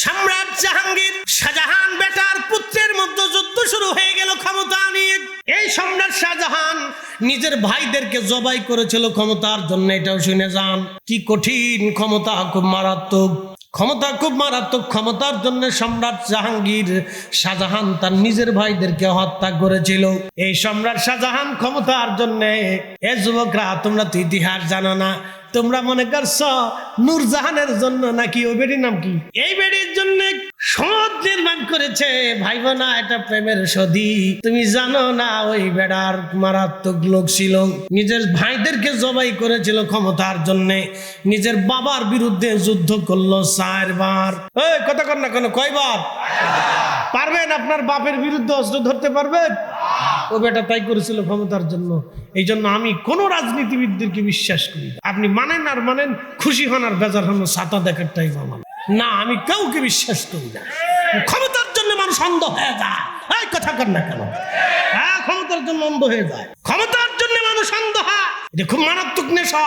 সম্রাট জাহাঙ্গীর শাহজাহান বেটার পুত্রের মধ্যে যুদ্ধ শুরু হয়ে গেল ক্ষমতা নিয়ে। এই সম্রাট শাহজাহান নিজের ভাইদেরকে জবাই করেছিল ক্ষমতার জন্য। এটাও শুনে যান, কি কঠিন ক্ষমতা, খুব মারাত্মক ক্ষমতা, খুব মারাত্মক ক্ষমতার জন্য সম্রাট জাহাঙ্গীর শাহজাহান তার নিজের ভাইদেরকে হত্যা করেছিল। এই সম্রাট শাহজাহান ক্ষমতার জন্য, এ যুবকরা তোমরা তো ইতিহাস জানো না, তোমরা মনে করছো নূরজাহানের জন্য নাকি ওই বেটির নাম কি, এই বেটির জন্য সদ নির্মাণ করেছে। ভাইব না, এটা প্রেমের সদী। তুমি জানো না ওই বেড়ার মারাত্মক লোক ছিল, নিজের ভাইদেরকে জবাই করেছিল ক্ষমতার জন্য। নিজের বাবার বিরুদ্ধে যুদ্ধ করলো 4 বার। এই কথা কর না কেন, কয়বার? পারবেন আপনার বাপের বিরুদ্ধে অস্ত্র ধরতে পারবেন? ও বেটা তাই করেছিল ক্ষমতার জন্য। এই জন্য আমি কোন রাজনীতিবিদদেরকে বিশ্বাস করি না। আপনি মানেন আর মানেন, খুশি হন আর বেজার হন, ছাতা দেখার টাইম আমার না। আমি কাউকে বিশ্বাস করি না। ক্ষমতার জন্য মানুষ অন্ধ হয়ে যায়। এই কথা কর না কেন? হ্যাঁ, ক্ষমতার জন্য অন্ধ হয়ে যায়, ক্ষমতার জন্য মানুষ অন্ধ হয়। এটা খুব মারাত্মক নেশা।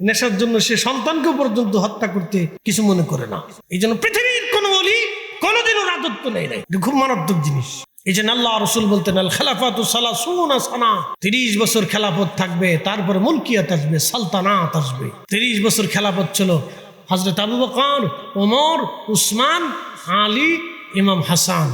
নেশার জন্য সে সন্তানকে পর্যন্ত হত্যা করতে কিছু মনে করে না। এই জন্য পৃথিবীর কোন ওলি কোনদিনও রাজত্ব নেই নাই। এটা খুব মারাত্মক জিনিস। এই যে আল্লাহ রাসূল বলতেন, আল খেলাফাতু সালাসুনা সানা, 30 বছর খেলাফত থাকবে, তারপরে মুলকিয়াত আসবে, সালতানাত আসবে। 30 বছর খেলাফত ছিল হযরত আবু বকর, ওমর, উসমান, আলী, ইমাম হাসান।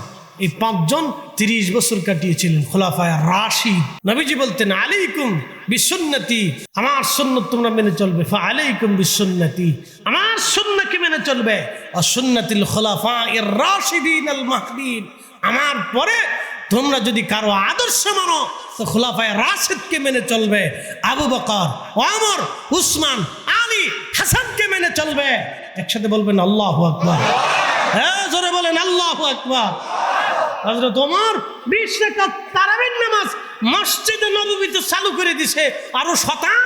এই 5 জন 30 বছর কাটিয়েছিলেন খোলাফায়ে রাশিদ। নবীজি বলতেন, আলাইকুম বিসুন্নতি, আমার সুন্নাত তোমরা মেনে চলবে। ফা আলাইকুম বিসুন্নতি, আমার সুন্নাহকে মেনে চলবে। ওয়া সুন্নাতিল খোলাফায়ে রাশিদিন আল মাহদিন, আমার পরে তোমরা যদি কারো আদর্শ মানো তো খোলাফায়ে রাশিদকে মেনে চলবে। আবু বকর, ওমর, উসমান, আলী, হাসানকে মেনে চলবে। একসাথে বলবেন আল্লাহু আকবার। হ্যাঁ, জোরে বলেন আল্লাহু আকবার। হযরত ওমর 20 রাকাত তারাবির নামাজ মসজিদে নববীতে চালু করে দিয়েছে। আরো শতান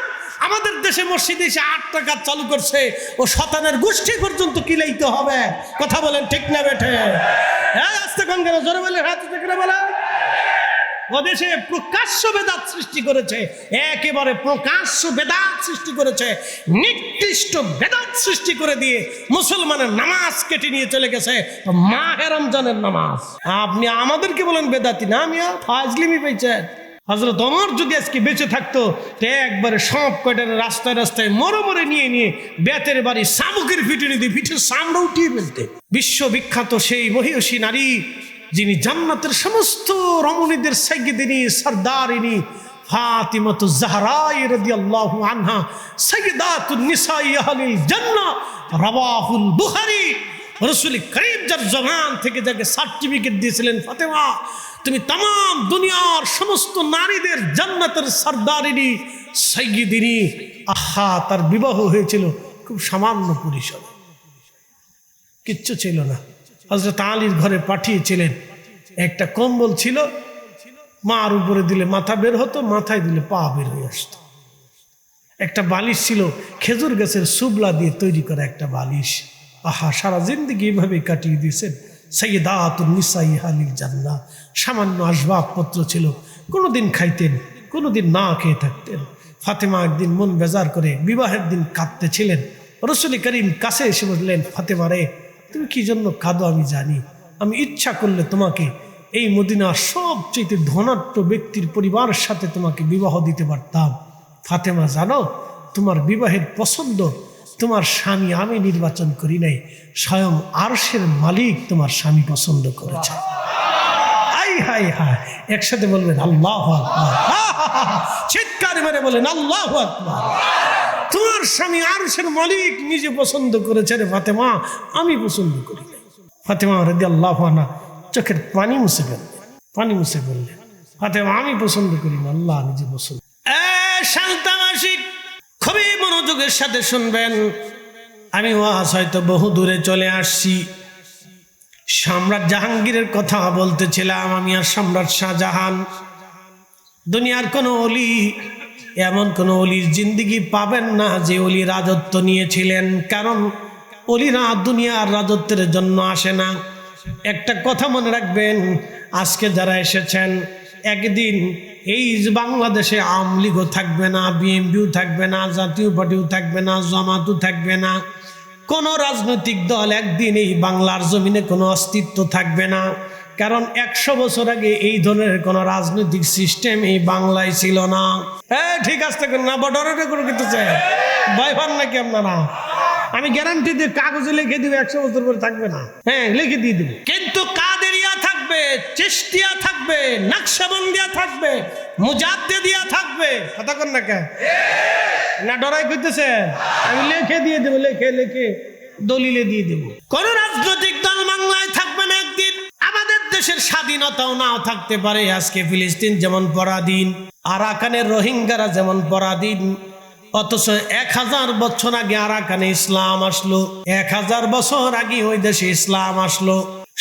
আমাদের দেশে মসজিদে এসে 8 রাকাত চালু করছে। ও শতানের গোষ্ঠী পর্যন্ত কিলাইতে হবে। কথা বলেন ঠিক না বেঠে? হ্যাঁ, আস্তে কোন কেন, জোরে বলেন, হাতে থেকে বলে। ও দেশে প্রকাশ্য বেদাত সৃষ্টি করেছে, একেবারে প্রকাশ্য বেদাত সৃষ্টি করেছে, নিকৃষ্ট বেদাত সৃষ্টি করে দিয়ে মুসলমানের নামাজ কেটে নিয়ে চলে গেছে মাহে রমজানের নামাজ। আপনি আমাদেরকে বলেন বেদাতি না, আমি ফাজলিমি পাইছেন। হযরত ওমর যদি আজকে বেঁচে থাকতো তো একবারে সব কয়টার রাস্তায় রাস্তায় মরে নিয়ে নিয়ে বেতের বাড়ি শামুকের পিটুনি দিয়ে পিঠের চামড়া উঠিয়ে ফেলতে। বিশ্ববিখ্যাত সেই মহিয়সী নারী, যিনি জান্নাতের সমস্ত রমণীদের সাইয়্যিদিনী সরদারিনী ফাতিমাতুজ জাহরা রাদিয়াল্লাহু আনহা সাইয়্যিদাতুন নিসাই আহলিল জান্নাহ, রাওয়াহুল বুখারী। রাসূল করিম যার জবান থেকে যাকে সার্টিফিকেট দিয়েছিলেন, ফাতেমা তুমি तमाम দুনিয়ার সমস্ত নারীদের জান্নাতের সরদারিনী সাইয়্যিদিনী। আহা, তার বিবাহ হয়েছিল খুব সামান্য পরিসরে, কিচ্ছু ছিল না। হযরত আলীর ঘরে পাঠিয়েছিলেন, একটা কম্বল ছিল, মার উপরে দিলে মাথা বের হতো, মাথায় দিলে পা বের হয়ে আসতো। একটা বালিশ ছিল, খেজুর গাছের সুবলা দিয়ে তৈরি করা একটা বালিশ। আহা, সারা জিন্দেগি এইভাবে কাটিয়ে দিয়েছেন সাইয়্যিদাতুন নিসাই আহলিল জান্নাহ। সামান্য আসবাবপত্র ছিল, কোনোদিন খাইতেন, কোনোদিন না খেয়ে থাকতেন। ফাতেমা একদিন মন বেজার করে বিবাহের দিন কাঁদতেছিলেন। রাসূল করিম কাছে এসে বললেন, ফাতেমা রে, তুমি কি জন্য কাঁদো আমি জানি। আমি ইচ্ছা করলে তোমাকে এই মদিনার সবচেয়ে ধনাঢ্য ব্যক্তির পরিবারের সাথে তোমাকে বিবাহ দিতে পারতাম। ফাতেমা, জানো তোমার বিবাহের পছন্দ তোমার স্বামী আমি নির্বাচন করি নাই, স্বয়ং আরশের মালিক তোমার স্বামী পছন্দ করেছে। হাই হাই হাই, একসাথে বলবেন আল্লাহু আকবার। চিৎকার মেরে বলেন আল্লাহু আকবার। তোমার স্বামী আরশের মালিক নিজে পছন্দ করেছে রে ফাতেমা, আমি পছন্দ করি না। ফাতেমা রাদিয়াল্লাহু আনহা চোখের পানি মুছে বললেন, ফাতেমা আমি পছন্দ করি না, আল্লাহ নিজে পছন্দ। শান্তামাসিক খুবই মনোযোগের সাথে শুনবেন। আমি ওয়াজ হয়তো বহু দূরে চলে আসছি। সম্রাট জাহাঙ্গীরের কথা বলতেছিলাম আমি, আর সম্রাট শাহজাহান। দুনিয়ার কোন ওলি, এমন কোন অলির জিন্দেগি পাবেন না যে অলি রাজত্ব নিয়েছিলেন। কারণ অলিরা দুনিয়ার রাজত্বের জন্য আসে না। একটা কথা মনে রাখবেন, আজকে যারা এসেছেন, একদিন এই বাংলাদেশে আওয়ামী লীগও থাকবে না, বিএনপিও থাকবে না, জাতীয় পার্টিও থাকবে না, জামাতও থাকবে না, কোন রাজনৈতিক দল একদিন এই বাংলার জমিনে কোনো অস্তিত্ব থাকবে না, কারণ 100 বছর আগে এই ধরনের কোন রাজনৈতিক সিস্টেম এই বাংলায় ছিল না। হ্যাঁ ঠিক আছে না, বর্ডারে করে দিতেছে ভয় পান নাকি আপনারা? আমি গ্যারান্টি দিয়ে কাগজে লিখে দিব 100 বছর পরে থাকবে না। হ্যাঁ লিখে দিয়ে দিব, কিন্তু কাদেরিয়া থাকবে, চিশতিয়া থাকবে, নকশবন্দিয়া থাকবে, মুজাদ্দিদিয়া থাকবে। কথা কন না কে না ডরাই করতেছে? আমি লিখে দিয়ে দেবো, লিখে লিখে দলিলে দিয়ে দেবো। কোন রাজনৈতিক দল বাংলায় থাকবে না একদিন। আমাদের দেশের স্বাধীনতাও নাও থাকতে পারে। আজকে ফিলিস্তিন যেমন পরাধীন, আরাকানের রোহিঙ্গারা যেমন পরাধীন, অথচ 1000 বছর আগে আরাকানে ইসলাম আসলো, 1000 বছর আগে ওই দেশে ইসলাম আসলো।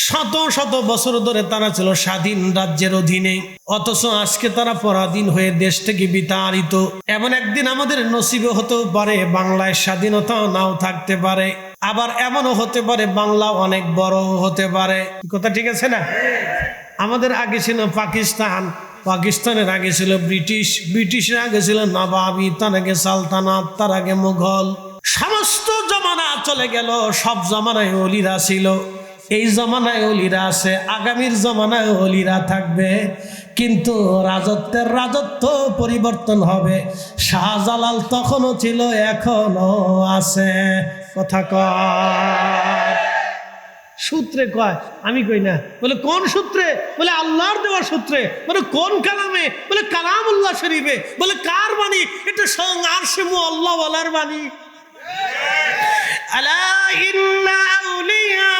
শত শত বছর ধরে তারা ছিল স্বাধীন রাজ্যের অধীনে, অথচ আজকে তারা পরাধীন হয়ে দেশ থেকে বিতাড়িত। এমন একদিন আমাদের নসিবে হতেও পারে বাংলায় স্বাধীনতাও নাও থাকতে পারে, আবার এমনও হতে পারে বাংলা অনেক বড় হতে পারে। কথা ঠিক আছে না? আমাদের আগে ছিল পাকিস্তান, পাকিস্তানের আগে ছিল ব্রিটিশ, ব্রিটিশের আগে ছিল নবাবি, তার আগে সালতানাত, তার আগে মুঘল। সমস্ত জমানা চলে গেল, সব জমানায় অলিরা ছিল। এই জমানায় অলিরা আছে, আগামীর জমানায় অলিরা থাকবে, কিন্তু রাজত্বের রাজত্ব পরিবর্তন হবে। শাহজালাল তখনও ছিল, এখনো আছে। কথা কয় সূত্রে কয়, আমি কই না। বলে কোন সূত্রে? বলে আল্লাহর দেওয়া সূত্রে। বলে কোন কালামে? বলে কালামুল্লাহ শরীফে। বলে কার বাণী? এটা স্বয়ং আরশে মুআল্লা ওয়ালার বাণী। আলা ইন্না আউলিয়া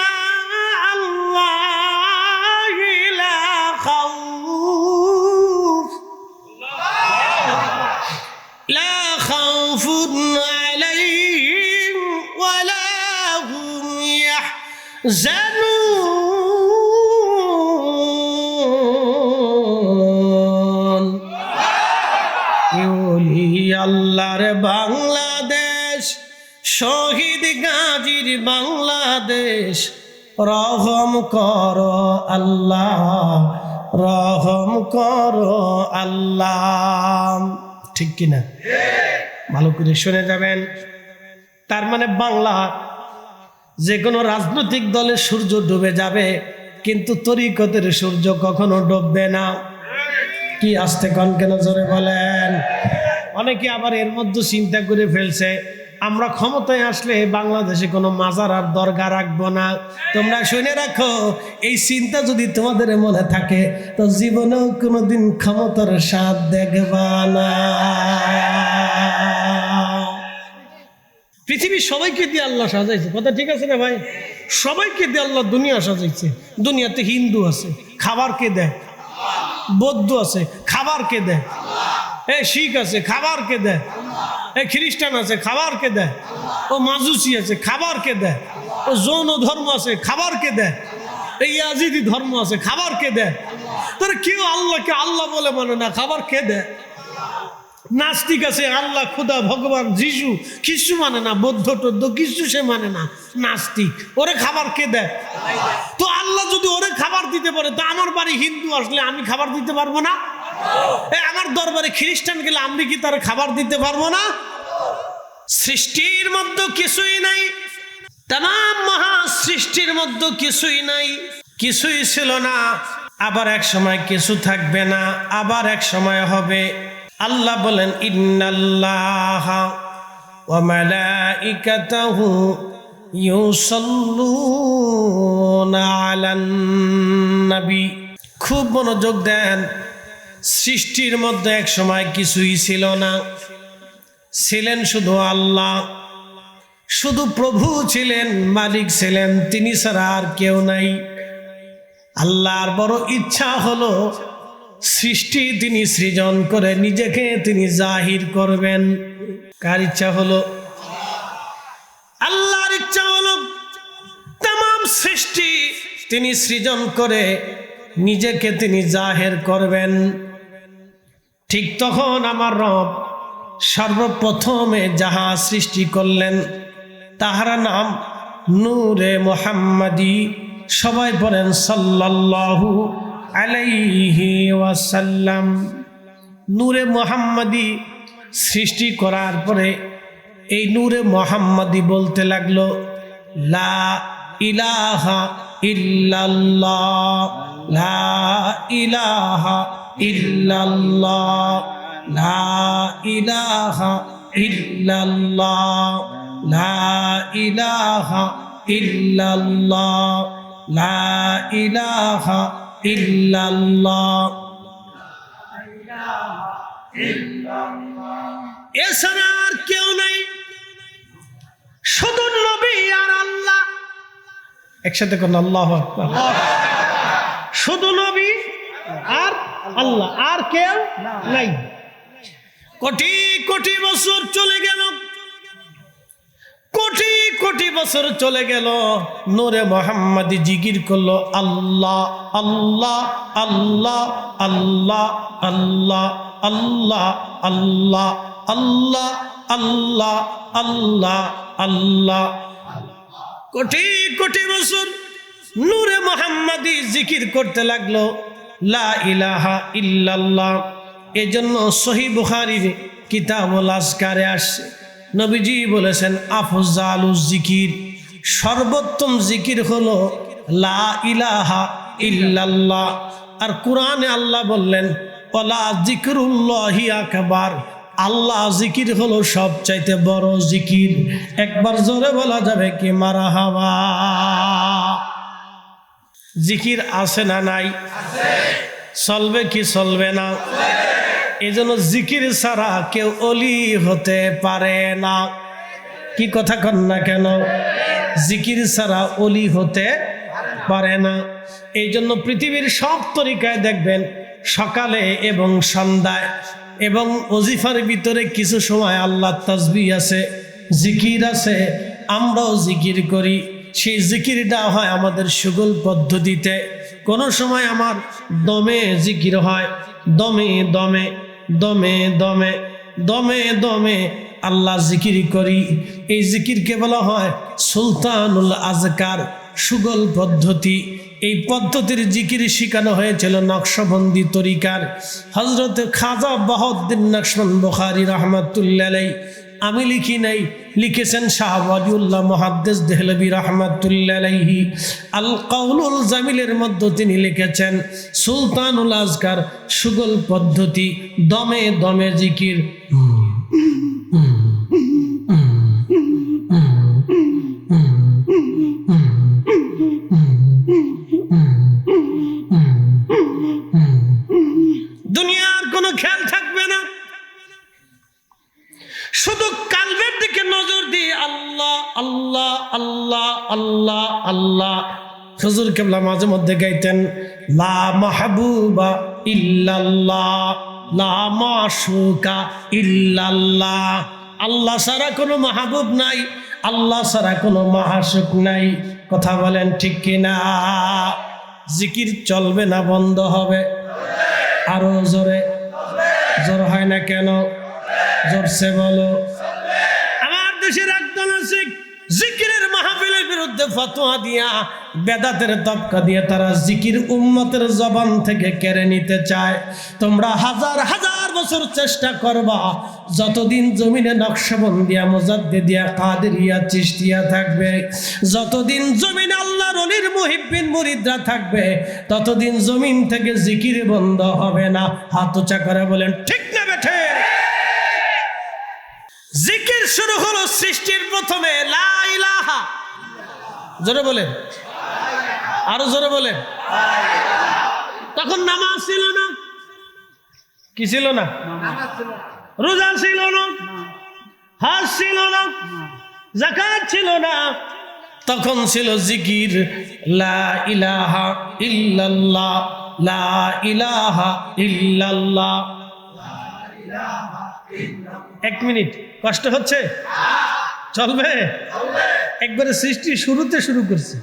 আল্লাহি লা খাউফুন আলাইহিম ওয়ালা হুম ইয়াহজানুন। আল্লাহর বাংলাদেশ, শহীদ গাজীর বাংলাদেশ, রহম করো আল্লাহ, রহম করো আল্লাহ। ঠিক কিনা? ভালো করে শুনে যাবেন। তার মানে বাংলা যে কোনো রাজনৈতিক দলের সূর্য ডুবে যাবে, কিন্তু তরিকতের সূর্য কখনো ডুববে না। কি আসতে কন কেন জোরে বলেন? অনেকে আবার এর মধ্যে চিন্তা করে ফেলছে আমরা ক্ষমতায় আসলে বাংলাদেশে কোনো মাজার আর দরগা রাখবো না। তোমরা শুনে রাখো, এই চিন্তা যদি তোমাদের মনে থাকে তো জীবনেও কোনোদিন ক্ষমতার স্বাদ দেখবা না। পৃথিবীর সবাইকে দিয়ে আল্লাহ সাজাইছে। কথা ঠিক আছে না ভাই? সবাইকে দিয়ে আল্লাহ দুনিয়া সাজাইছে। দুনিয়াতে হিন্দু আছে, খাবার কে দেয়? বৌদ্ধ আছে, খাবার কে দেয়? শিখ আছে, খাবার কে দেয়? খ্রিস্টান আছে, খাবার কে দেয়? ও মাজুসি আছে, খাবার কে দেয়? ও যৌন ধর্ম আছে, খাবার কে দেয়? এই ইয়াজিদি ধর্ম আছে, খাবার কে দেয়? তারা কেউ আল্লাহকে আল্লাহ বলে মানে না, খাবার কে দেয়? নাস্তিক আছে, আল্লাহ খুদা ভগবান যিশু কিছু মানে না, বৌদ্ধ টৌদ্ধ কিছু সে মানে না, নাস্তিক। ওরে খাবার কে দেয়? তো আল্লাহ যদি ওরে খাবার দিতে পারে, তো আমার বাড়ি হিন্দু আসলে আমি খাবার দিতে পারবো না? আমার দরবারে খ্রিস্টান গেলে আমি কি তার খাবার দিতে পারবো না? সৃষ্টির মধ্যে কিছুই নাই, তামাম মহা সৃষ্টির মধ্যে কিছুই নাই, কিছুই ছিল না, আবার এক সময় কিছু থাকবে না, আবার এক সময় হবে। আল্লাহ বলেন ইন্নাল্লাহা ওয়া মালাইকাতাহু ইউসাল্লুনা আলান নবী। খুব মনোযোগ দেন। সৃষ্টির মধ্যে এক সময় কিছুই ছিল না, ছিলেন শুধু আল্লাহ, শুধু প্রভু ছিলেন, মালিক ছিলেন, তিনি ছাড়া আর কেউ নাই। আল্লাহর বড় ইচ্ছা হলো সৃষ্টি তিনি সৃজন করে নিজেকে তিনি জাহির করবেন। কার ইচ্ছা হলো? আল্লাহর ইচ্ছা হলো तमाम সৃষ্টি তিনি সৃজন করে নিজেকে তিনি জাহির করবেন। ঠিক তখন আমার রব সর্বপ্রথমে যাহা সৃষ্টি করলেন তাহার নাম নূরে মুহাম্মাদি। সবাই বলেন সাল্লাল্লাহু আলাইহি ওয়াসাল্লাম। নূরে মুহাম্মাদি সৃষ্টি করার পরে এই নূরে মুহাম্মাদি বলতে লাগলো লা ইলাহা ইল্লাল্লাহ, লা ইলাহা ইল্লাল্লাহ, লা ইলাহা ইল্লাল্লাহ, লা ইলাহা ইল্লাল্লাহ, লা ইলাহা ইল্লাল্লাহ। এছাড়া আর কেউ নাই, শুধু নবী আর আল্লাহ। একসাথে কোন আল্লাহু আকবার। শুধু নবী আর আল্লাহ, আর কেউ নাই। কোটি কোটি বছর চলে গেল, কোটি কোটি বছর চলে গেল, নূরে মুহাম্মাদি জিকির করলো আল্লাহ আল্লাহ আল্লাহ আল্লাহ আল্লাহ আল্লাহ আল্লাহ আল্লাহ আল্লাহ আল্লাহ আল্লাহ। কোটি কোটি বছর নূরে মুহাম্মাদি জিকির করতে লাগলো লা ইলাহা ইল্লাল্লাহ। এজন্য সহিহ বুখারীর কিতাবুল আজকারে আসছে, নবীজি বলেছেন আফজালুজ জিকির, সর্বোত্তম জিকির হলো লা ইলাহা ইল্লাল্লাহ। আর কোরআনে আল্লাহ বললেন ওয়ালা যিকরুল্লাহি আকবার, আল্লাহ জিকির হলো সবচাইতে বড় জিকির। একবার জোরে বলা যাবে কি মারহাবা। জিকির আছে না নাই? চলবে কি চলবে না? এই জন্য জিকির ছাড়া কেউ অলি হতে পারে না। কি কথা কন না কেন? জিকির ছাড়া অলি হতে পারে না। এই জন্য পৃথিবীর সব তরিকায় দেখবেন সকালে এবং সন্ধ্যায় এবং ওজিফার ভিতরে কিছু সময় আল্লাহ তাসবিহ আছে, জিকির আছে, আমরাও জিকির করি। সেই জিকিরটা হয় আমাদের সুগল পদ্ধতিতে। কোনো সময় আমার দমে জিকির হয়, দমে দমে দমে দমে দমে দমে আল্লাহ জিকির করি। এই জিকিরকে বলা হয় সুলতানুল আজকার, সুগল পদ্ধতি। এই পদ্ধতির জিকির শিখানো হয়েছিল নকশবন্দি তরিকার হযরত খাজা বাহাউদ্দিন নকশবন্দ বুখারী রাহমাতুল্লাহ আলাইহি। আমি লিখি নাই, লিখেছেন শাহ ওয়ালিউল্লাহ মুহাদ্দিস দেহলভী রাহমাতুল্লাহ আলাইহি। আল কাউলুল জামিলের মধ্যে তিনি লিখেছেন সুলতানুল আজকার, সুগল পদ্ধতি, দমে দমে জিকির। দুনিয়ার কোনো খেয়াল থাকবে না, শুধু কালবের দিকে নজর দিয়ে আল্লাহ আল্লাহ আল্লাহ আল্লাহ আল্লাহ। হুজুর কেবলা মাঝে মধ্যে গাইতেন লা মাহবুবা ইল্লাল্লাহ, লা মাশুকা ইল্লাল্লাহ। আল্লাহ ছাড়া কোনো মাহবুব নাই, আল্লাহ ছাড়া কোনো মাহাশুক নাই। কথা বলেন ঠিক কিনা? জিকির চলবে না বন্ধ হবে? আরো জোরে। জোর হয় না কেন? জোরসে বলো। আমার দেশের একদল আছে জিকিরের মাহফিলের বিরুদ্ধে ফতোয়া দিয়া, বেদাতের তবকা দিয়ে তারা জিকির উম্মতের জবান থেকে কেড়ে নিতে চায়। তোমরা হাজার হাজার বছর চেষ্টা করবা, যতদিন জমিনে নকশবন্দিয়া, মুজাদ্দিদিয়া, কাদেরিয়া, চিশতিয়া থাকবে, যতদিন জমিনে আল্লাহর ওলির মুহিব্বিন মুরিদরা থাকবে, ততদিন জমিন থেকে জিকির বন্ধ হবে না। হাত উঁচা করে বলেন ঠিক না বেঠে? জিকির শুরু হলো সৃষ্টির প্রথমে লা ইলাহা। জোরে বলেন, আরো জোরে বলেন। তখন নামাজ ছিল না, কি ছিল না? রোজা ছিল না, হজ ছিল না, যাকাত ছিল না। তখন ছিল জিকির লা ইলাহা ইল্লাল্লাহ, লা ইলাহা ইল্লাল্লাহ। এক মিনিট, কষ্ট হচ্ছে? চলবে? একবারে সৃষ্টি শুরুতে শুরু করছে,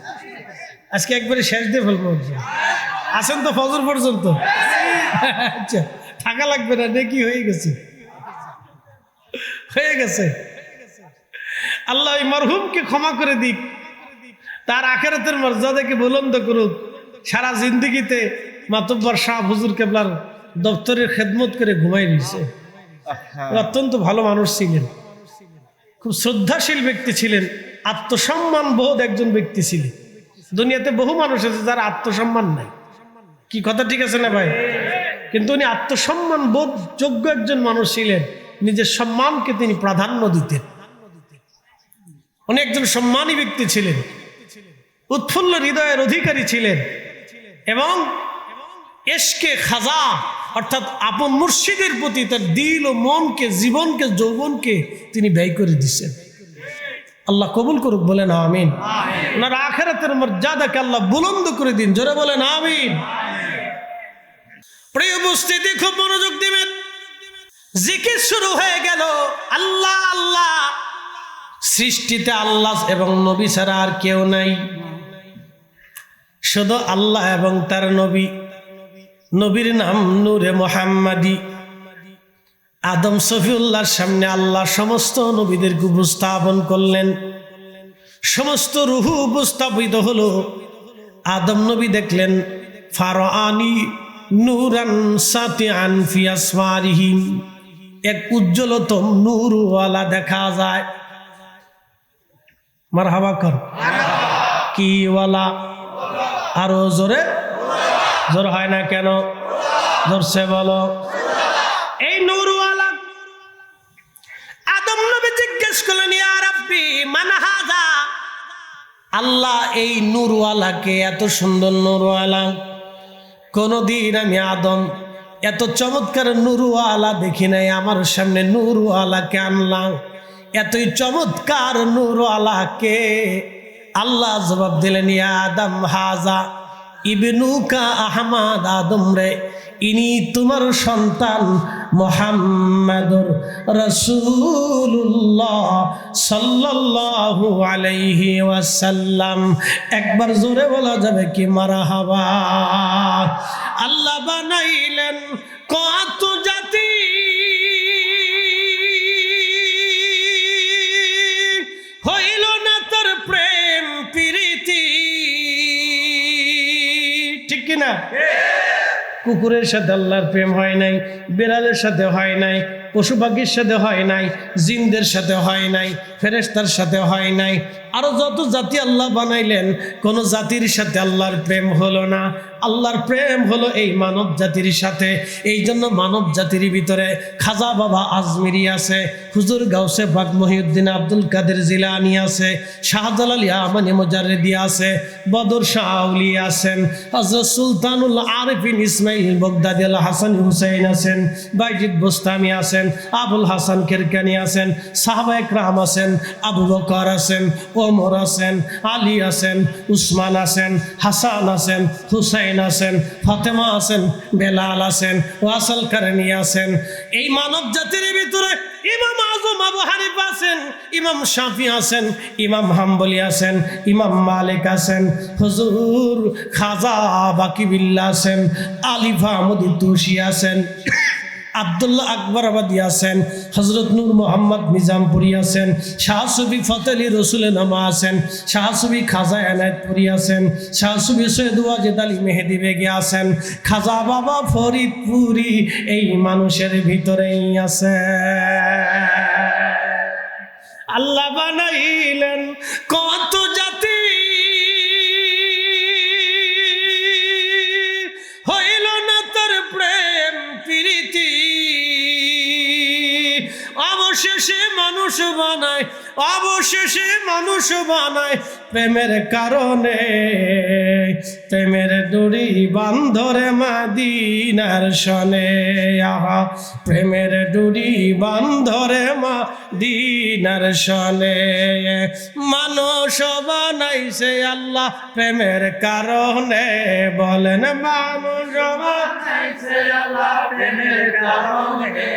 আজকে একবারে শেষ দিয়ে ফেলবো। আসেন তো ফজর পর্যন্ত। আচ্ছা, থাকা লাগবে না, নেকি হয়ে গেছে, হয়ে গেছে। আল্লাহ ওই মরহুমকে ক্ষমা করে দিক, তার আখিরাতের মর্যাদাকে বুলন্দ করুক। সারা জিন্দগিতে মাতব্বর শাহ হুজুর কেবলার দপ্তরের খেদমত করে ঘুমাই দিয়েছে। অত্যন্ত ভালো মানুষ ছিলেন, খুব শ্রদ্ধাশীল ব্যক্তি ছিলেন, আত্মসম্মান বোধ একজন ব্যক্তি ছিলেন। দুনিয়াতে বহু মানুষ আছে যারা আত্মসম্মান নাই, কি কথা ঠিক আছে না ভাই? কিন্তু উনি আত্মসম্মান বোধ যোগ্য একজন মানুষ ছিলেন, নিজের সম্মানকে তিনি প্রাধান্য দিতেন। উনি একজন সম্মানী ব্যক্তি ছিলেন, উৎফুল্ল হৃদয়ের অধিকারী ছিলেন এবং এশকে খাজা অর্থাৎ আপন মুর্শিদের প্রতি তার দিল ও মনকে, জীবনকে, যৌবনকে তিনি ব্যয় করে দিচ্ছেন। আল্লাহ কবুল করুক, বলেন আমিন। ওনার আখিরাতের মর্যাদাকে আল্লাহ বুলন্দ করে দিন, জোরে বলেন আমিন। প্রিয় উপস্থিতি, খুব মনোযোগ দিবেন। জিকির শুরু হয়ে গেল, আল্লাহ আল্লাহ। সৃষ্টিতে আল্লাহ এবং নবী ছাড়া আর কেউ নাই, শুধু আল্লাহ এবং তার নবী। নবীর নাম নূরে মুহাম্মাদি। আদম সফিউল্লাহর সামনে আল্লাহ সমস্ত নবীদেরকে উপস্থাপন করলেন, সমস্ত রূহ উপস্থাপিত হলো। আদম নবী দেখলেন ফারাআনি নূরান সাতিআন ফি আসমারিহিম, এক উজ্জ্বলতম নূরওয়ালা দেখা যায়। মারহাবা কর, কি ওয়ালা? আরো জোরে, জোর হয় না কেন? জোরসে বলো। এই নূরওয়ালা আদম নবী জিজ্ঞেস করলেন, ইয়া রাব্বি মান হাযা? আল্লাহ, এই নূরওয়ালাকে, এত সুন্দর নূরওয়ালা কোনদিন আমি আদম এত চমৎকার নূরওয়ালা দেখি নাই। আমার সামনে নূরওয়ালাকে আনলাম, এতই চমৎকার নূরওয়ালাকে। আল্লাহ জবাব দিলেন, ইয়া আদম হাযা ইবনুকা আহমদ। আদম রে, ইনি তোমার সন্তান মুহাম্মাদুর রাসূলুল্লাহ সাল্লাল্লাহু আলাইহি ওয়াসাল্লাম। একবার জোরে বলা যাবে কি মারহাবা? আল্লাহ বানাইলেন কত জাতি, হইল না তোর প্রেম প্রীতি। ঠিক কিনা? কুকুরের সাথে আল্লাহর প্রেম হয় নাই, বিড়ালের সাথে হয় নাই, পশু পাখির সাথে হয় নাই, জিনদের সাথে হয় নাই, ফেরেশতার সাথে হয় নাই। আরো যত জাতি আল্লাহ বানাইলেন, কোন জাতির সাথে আল্লাহর প্রেম হলো না। আল্লাহর প্রেম হলো এই মানব জাতির সাথে। এই জন্য মানব জাতির ভিতরে খাজা বাবা আজমিরি আছে, হুজুর গাউসে পাক মহিউদ্দিন আব্দুল কাদের জিলানী আছে, শাহজালাল ইয়ামানি মুজাররিদি আছে, বদর শাহ আউলিয়া আছেন, হযরত সুলতানুল আরিফিন ইসমাইল বগদাদি আল হাসান হুসাইন আছেন, বাইজিদ বুস্তামি আছেন, আবুল হাসান কিরকানি আছেন, সাহাবায়ে কেরাম আছেন, আবু বকর আছেন, ওমর আছেন, আলী আছেন, উসমান আছেন, হাসান আছেন, হুসাইন আছেন, ফাতেমা আছেন, বেলাল আছেন, ওয়াসাল কারণী আছেন। এই মানব জাতির ভিতরে ইমাম আজম আবু হানিফা আছেন, ইমাম শাফি আছেন, ইমাম হাম্বলি আছেন, ইমাম মালিক আছেন, হুজুর খাজা বাকিবিল্লাহ আছেন, আলিফ আহমদ তুশি আছেন, আব্দুল্লাহ আকবর আবাদি আছেন, হযরত নূর মোহাম্মদ নিজামপুরি আছেন, শাহ সুফি ফতেহ আলী রসুলের নামা আছেন, শাহ সুফি খাজা এনায়েতপুরি আছেন, শাহ সুফি সৈয়দ ওয়াজেদ আলী মেহেদি বেগে আছেন, খাজা বাবা ফরিদপুরি এই মানুষের ভিতরেই আছে। আল্লাহ বানাইলেন কত জাতি, হইল না তোর প্রেম প্রীতি। অবশেষে মানুষ বানায়, অবশেষে মানুষ বানায় প্রেমের কারণে। প্রেমের ডুরি বান্ধরে মাদিনার শনে, আহা প্রেমের ডুরি বান্ধরে মাদিনার শনে। মানুষ বানাইছে আল্লাহ প্রেমের কারণে, বলেন মানুষ বানাইছে আল্লাহ প্রেমের কারণে।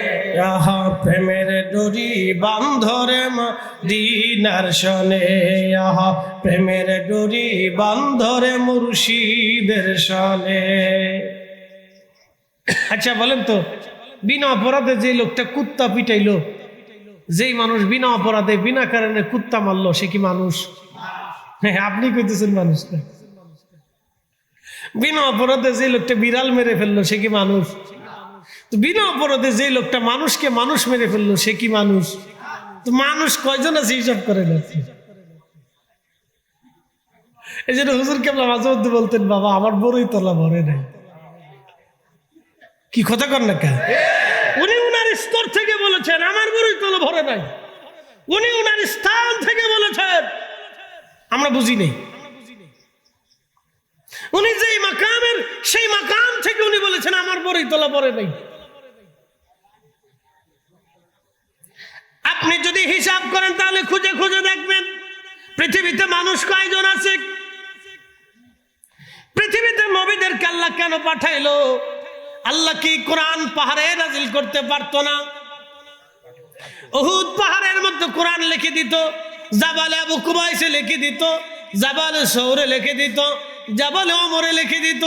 আহা প্রেমের ডুরি বান্ধরে মাদিনার শনে, আহা প্রেমের ডুরি বান্ধরে মুর্শিদের শনে। আচ্ছা বলেন তো, বিনা অপরাধে যে লোকটা কুত্তা পিটাইলো, যেই মানুষ বিনা অপরাধে বিনা কারণে কুত্তা মারলো, সে কি মানুষ? হ্যাঁ, আপনি কইতেছেন মানুষ না। বিনা অপরাধে যে লোকটা বিড়াল মেরে ফেললো, সে কি মানুষ? তো বিনা অপরাধে যে লোকটা মানুষকে মানুষ মেরে ফেললো, সে কি মানুষ? তো মানুষ কয়জন আছে হিসাব করে না? এই জন্য হুজুর কেবলা মাঝে মধ্যে বলতেন, বাবা আমার বড়ই তলা ভরে নাই। কি কথা কর না কেন? উনি উনার স্তর থেকে বলেছেন আমার বড়ই তলা ভরে নাই, উনি উনার স্থান থেকে বলেছেন, আমরা বুঝি নেই। উনি যেই মাকামের সেই মাকাম থেকে উনি বলেছেন আমার বড়ই তলা ভরে নাই। আপনি যদি হিসাব করেন তাহলে খুঁজে খুঁজে দেখবেন পৃথিবীতে মানুষ কয়জন আছে, পৃথিবীতে নবীদেরকে আল্লাহ কেন পাঠাইলো? আল্লাহ কি কোরআন পাহাড়ে নাজিল করতে পারতো না? উহুদ পাহাড়ের মধ্যে কোরআন লিখে দিত, জাবালে আবু কুবাইসে লিখে দিত, জাবালে সৌরে লিখে দিত, জাবালে ওমরে লিখে দিত,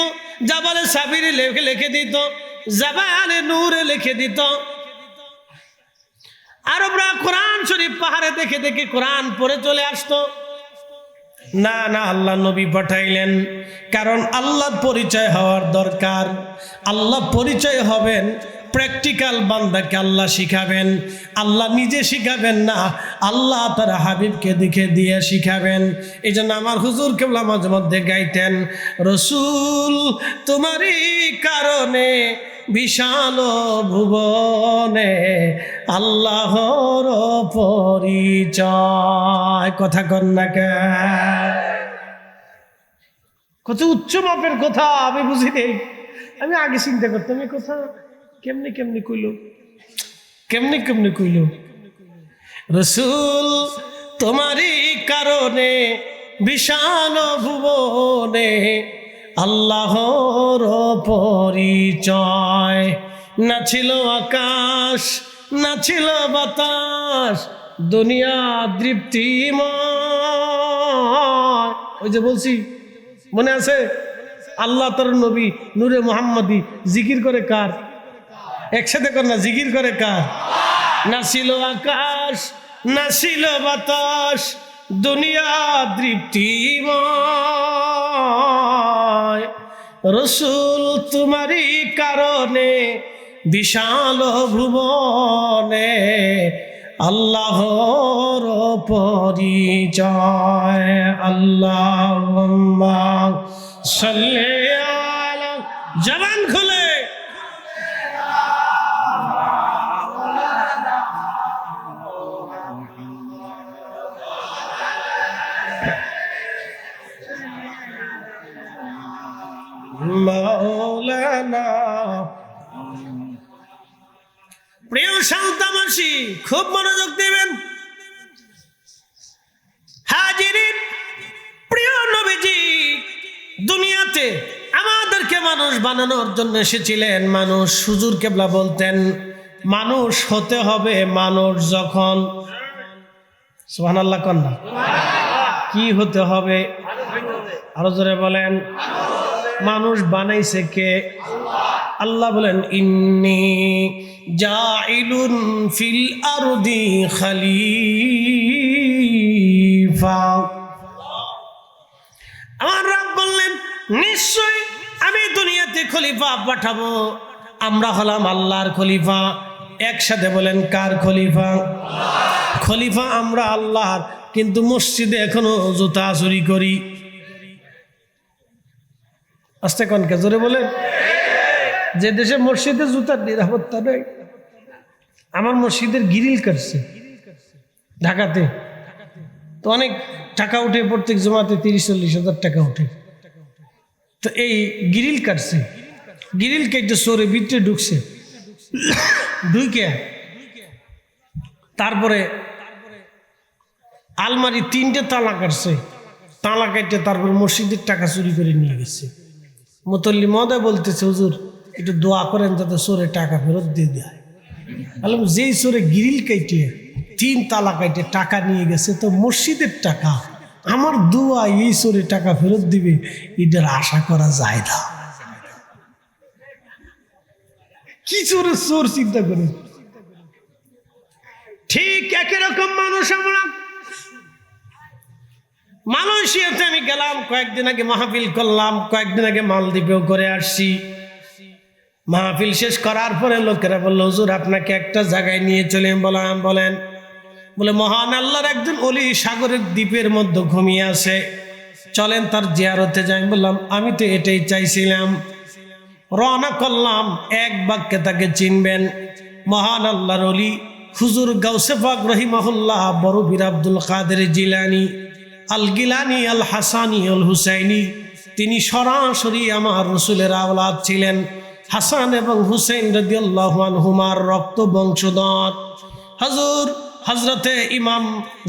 জাবালে সাবিরে লিখে দিত, জাবালে নূরে লিখে দিত। আরবরা কোরআন শরীফ পাহাড়ে দেখে দেখে কোরআন পড়ে চলে আসতো। না না, আল্লাহ নবী পাঠাইলেন কারণ আল্লাহর পরিচয় হওয়ার দরকার। আল্লাহ পরিচয় হবেন, প্র্যাকটিক্যাল বান্দাকে আল্লাহ শিখাবেন। আল্লাহ নিজে শিখাবেন না, আল্লাহ তার হাবিবকে দেখে দিয়ে শিখাবেন। এই জন্য আমার হুজুর কেবলা মাঝে মধ্যে গাইতেন, রসুল তোমারই কারণে বিশাল ভুবনে আল্লাহর পরিচয়। কথা কন না কেন? কত উচ্চ মাপের কথা, আমি বুঝি নেই। আমি আগে চিন্তা করতাম এই কথা কেমনি কেমনি কইল, কেমনি কেমনি কইল। রসুল তোমারই কারণে বিশাল ভুবনে আল্লাহর পরিচয়। না ছিল আকাশ না ছিল বাতাস, দুনিয়া তৃপ্তিময়। ওই যে বলছি মনে আছে, আল্লাহ তার নবী নূরে মুহাম্মাদি জিকির করে কার? একসাথে কর না, জিকির করে কার? না ছিল আকাশ না ছিল বাতাস, দুনিয়া তৃপ্তিময়। রসুল তোমারই কারণে বিশাল ভুবনে আল্লাহর পরিচয়। আল্লাহুম্মা সাল্লি আলা, জবান খুলে মাওলানা। প্রিয় সান্তামাসী খুব মনোযোগ দিবেন। হাজিরিন, প্রিয় নবীজি দুনিয়াতে আমাদেরকে মানুষ বানানোর জন্য এসেছিলেন। মানুষ, হুজুর কেবলা বলতেন মানুষ হতে হবে মানুষ যখন, সুবহানাল্লাহ কন্যা, কি হতে হবে? আরো জোরে বলেন। মানুষ বানাইছে কে? আল্লাহ বলেন ইন্নী জাইলুন ফিল আরদি খলিফা। আমার রব বললেন নিশ্চয় আমি দুনিয়াতে খলিফা পাঠাবো। আমরা হলাম আল্লাহর খলিফা। একসাথে বলেন কার খলিফা? খলিফা আমরা আল্লাহর, কিন্তু মসজিদে এখনো জুতা চুরি করি। আস্তে কনকে জোরে বলেন। যে দেশে মসজিদে জুতার নিরাপত্তা নেই, আমার মসজিদের গ্রিল কাটছে ঢাকাতে, তো অনেক টাকা উঠে, প্রত্যেক জমাতে 30-40 হাজার টাকা উঠে। তো এই গ্রিল কাটছে, গ্রিল কেটে সরে ভিতরে ঢুকছে, ঢুকে তারপরে আলমারি 3টে তালা কাটছে, তালা কেটে তারপরে মসজিদের টাকা চুরি করে নিয়ে গেছে। মুতল্লি মহোদয় বলতেছে হুজুর একটু দোয়া করেন যাতে চোরে টাকা ফেরত দিয়ে দেয়। বললাম যেই চোরে গ্রিল কেটে 3 তালা কেটে টাকা নিয়ে গেছে, তো মসজিদের টাকা, আমার দোয়া এই চোরে টাকা ফেরত দিবে এটার আশা করা যায় না। কি চোরের চোর চিন্তা করে। ঠিক একই রকম মানুষ আমরা। মালয়েশিয়াতে আমি গেলাম, কয়েকদিন আগে মাহফিল করলাম, কয়েকদিন আগে মালদ্বীপেও করে আসছি। মাহফিল শেষ করার পরে লোকেরা বলল হুজুর আপনাকে একটা জায়গায় নিয়ে চলে। বলেন। বলে মহান আল্লাহর একজন ওলি সাগরের দ্বীপের মধ্যে ঘুমিয়ে আছে। চলেন তার জিয়ারতে যাই। বললাম আমি তো এটাই চাইছিলাম। রওনা করলাম। এক বাক্যে তাকে চিনবেন, মহান আল্লাহর ওলি হুজুর গাউসে পাক রহিমাহুল্লাহ বড় পীর আব্দুল কাদের জিলানী আল গিলানী আল হাসানী আল হুসাইনী। তিনি সরাসরি আমার রসুলের আওলাদ ছিলেন। হাসান এবং হুসেন রাদিয়াল্লাহু আনহুমার রক্ত বংশধর। হজরতে ইমাম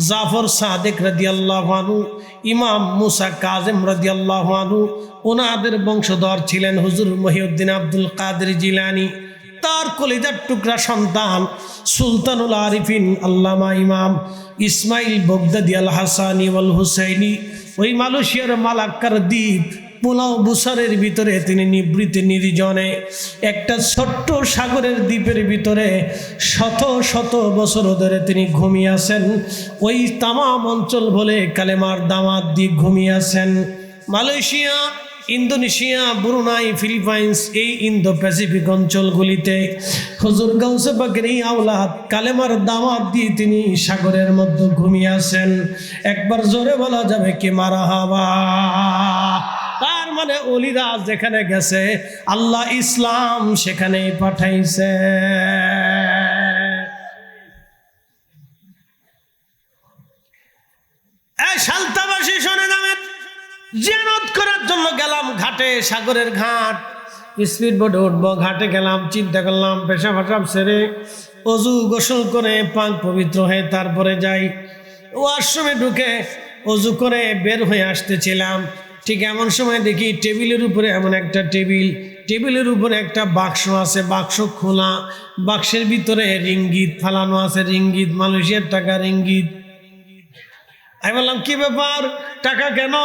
জাফর সাদেক রাদিয়াল্লাহু আনহু, ইমাম মুসা কাজেম রাদিয়াল্লাহু আনহু, ওনাদের বংশধর ছিলেন হুজুর মহিউদ্দিন আব্দুল কাদের জিলানী। তার কলিজার টুকরা সন্তান সুলতানুল আরিফিন আল্লামা ইমাম ইসমাইল বগদাদি আল হাসানি ওয়াল হুসাইনি। ওই মালয়েশিয়ার মালাক্কার দ্বীপ পোলাও বুসারের ভিতরে তিনি নিবৃত্তি নির্জনে একটা ছোট্ট সাগরের দ্বীপের ভিতরে শত শত বছর ধরে তিনি ঘুমিয়ে আছেন। ওই তামাম অঞ্চল বলে কালেমার দামাত দিয়ে ঘুমিয়ে আছেন। মালয়েশিয়া, ইন্দোনেশিয়া, ব্রুনাই, ফিলিপাইন্স, এই ইন্দো প্যাসিফিক অঞ্চলগুলিতে হুজুর গাউসে পাকের এই আওলাদ কালেমার দাওয়াত দিয়ে তিনি সাগরের মধ্যে ঘুমিয়ে আছেন। একবার জোরে বলা যাবে কি মারহাবা। তার মানে ওলিরা যেখানে গেছে আল্লাহ ইসলাম সেখানেই পাঠাইছে। এই সালতাবাসী শোনে নামের জিয়ারত করার জন্য গেলাম ঘাটে, সাগরের ঘাট। স্পিড বোটে উঠবো, ঘাটে গেলাম, চিন্তা করলাম পেশাব সেরে অজু গোসল করে পাক পবিত্র হয়ে তারপরে যাই। ওয়াশরুমে ঢুকে অজু করে বের হয়ে আসতেছিলাম, ঠিক এমন সময় দেখি টেবিলের উপরে এমন একটা টেবিলের উপরে একটা বাক্স আছে, বাক্স খোলা, বাক্সের ভিতরে রিঙ্গিত ফালানো আছে, রিঙ্গিত, মালয়েশিয়ার টাকা রিঙ্গিত। আমি বললাম কি ব্যাপার, টাকা কেন?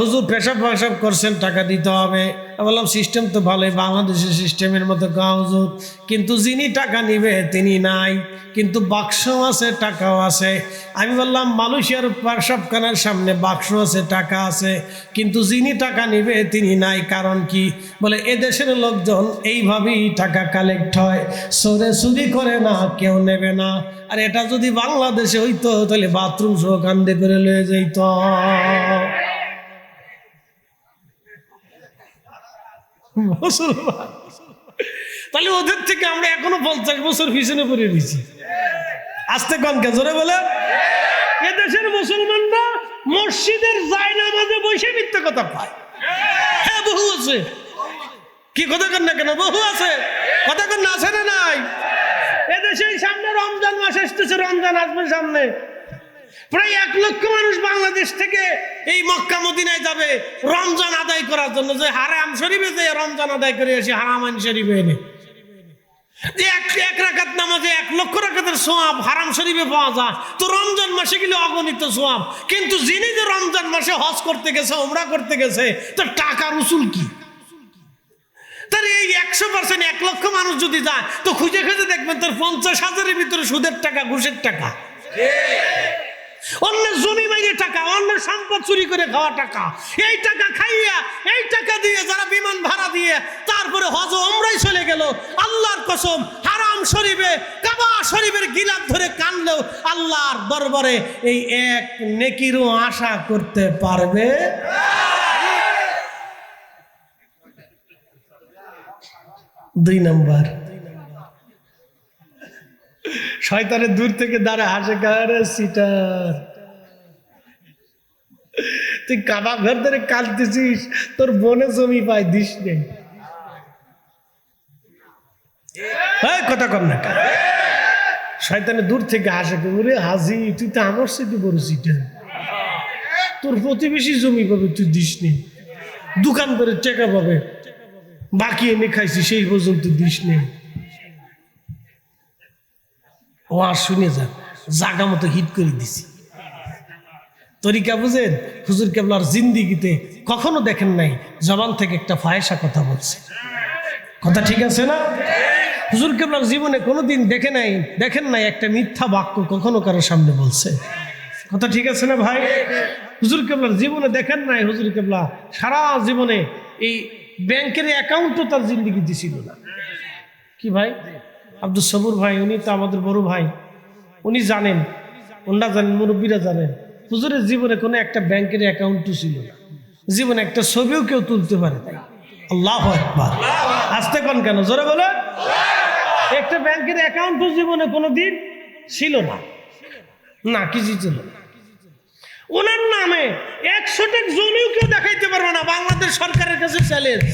হুজুর পেশাব করছেন, টাকা দিতে হবে। আমি বললাম সিস্টেম তো ভালোই, বাংলাদেশের সিস্টেমের মতো গা হুজুর, কিন্তু যিনি টাকা নিবে তিনি নাই, কিন্তু বাক্স আছে, টাকাও আছে। আমি বললাম মালয়েশিয়ার পেশাবখানার সামনে বাক্স আছে, টাকা আছে, কিন্তু যিনি টাকা নিবে তিনি নাই, কারণ কি? বলে এদেশের লোকজন এইভাবেই টাকা কালেক্ট হয়, চোরে চুরি করে না, কেউ নেবে না। আর এটা যদি বাংলাদেশে হইতো তাহলে বাথরুম সহ কান্দে করে লয়ে যাইত। তাহলে ওদের থেকে আমরা এখনো 50 বছর পিছনে পড়ে রয়েছি। আস্তে কনকে জোরে বলে, এদেশের মুসলমানরা মসজিদের জায়নামাজে বসে মিথ্যা কথা পায়। হ্যাঁ বহু আছে, কি কথা কর না কেন, বহু আছে, কথা কর না, আছে না নাই? এদেশে সামনে রমজান মাস আসতেছে, রমজান আসবে সামনে, প্রায় 1 লক্ষ মানুষ বাংলাদেশ থেকে এই মক্কা মদিনায় যাবে রমজান আদায় করার জন্য। যে হারাম শরীফে যে রমজান আদায় করে আসে, হারাম শরীফে এনে যে এক রাকাত নামাজে 1 লক্ষ রাকাতের সোয়াব হারাম শরীফে পাওয়া যায়, তো রমজান মাসে গেলে অগণিত সোয়াব। কিন্তু যিনি যে রমজান মাসে হজ করতে গেছে, ওমরা করতে গেছে, তো টাকার উসুল কি? তাহলে এই 100% 1 লক্ষ মানুষ যদি যায়, তো খুঁজে খুঁজে দেখবেন তার 50,000-এর ভিতরে সুদের টাকা, ঘুষের টাকা, অন্য জমি মাইরে টাকা, অন্য সম্পদ চুরি করে খাওয়া টাকা। এই টাকা খাইয়া, এই টাকা দিয়ে যারা বিমান ভাড়া দিয়ে তারপরে হজ ওমরাই চলে গেল, আল্লাহর কসম হারাম শরীফে কাবা শরীফের গিলাফ ধরে কানলেও আল্লাহর দরবারে এই এক নেকিরও আশা করতে পারবে। দুই নাম্বার, শয়তানের দূর থেকে দাঁড়া হাসে, কারে সিটার, তুই কাবা ঘর ধরে কাঁদতেছিস, তোর বনে জমি পাই দিস নেই, কথা কর না। শয়তানের দূর থেকে হাসে, ওরে হাজি তুই তো আমার সাথে বড় সিটার, তোর প্রতিবেশী জমি পাবে তুই দিস নেই, দোকান করে টাকা পাবে, বাকি এনে খাইছি সেই পর্যন্ত দিস নেই। ও আর শুনে যান, জাগা মতো হিট করে দিছি। তরিকা বুঝেন? হুজুর কেবলার জিন্দিগিতে কখনো দেখেন নাই জবান থেকে একটা ফায়সা কথা বলছে। কথা ঠিক আছে না? হুজুর কেবলার জীবনে কোনোদিন দেখেন নাই একটা মিথ্যা বাক্য কখনো কারোর সামনে বলছে। কথা ঠিক আছে না ভাই? হুজুর কেবলার জীবনে দেখেন নাই, হুজুর কেবলা সারা জীবনে এই ব্যাংকের অ্যাকাউন্টও তার জিন্দিগিতে ছিল না। কি ভাই? আব্দুল সবুর ভাই, উনি তো আমাদের বড় ভাই, উনি জানেন, ওনারা জানেন, মুরব্বীরা জানেন, হুজুরের জীবনে কোনো একটা ব্যাংকের অ্যাকাউন্টও ছিল না। জীবনে একটা ছবিও কেউ তুলতে পারে তাই। আল্লাহু আকবার। আস্তে কোন কেন, জোরে বলে। একটা ব্যাংকের অ্যাকাউন্টও জীবনে কোনোদিন ছিল না, না কিছু ছিল না। ওনার নামে 100টা জমিও কেউ দেখাইতে পারবে না, বাংলাদেশ সরকারের কাছে চ্যালেঞ্জ।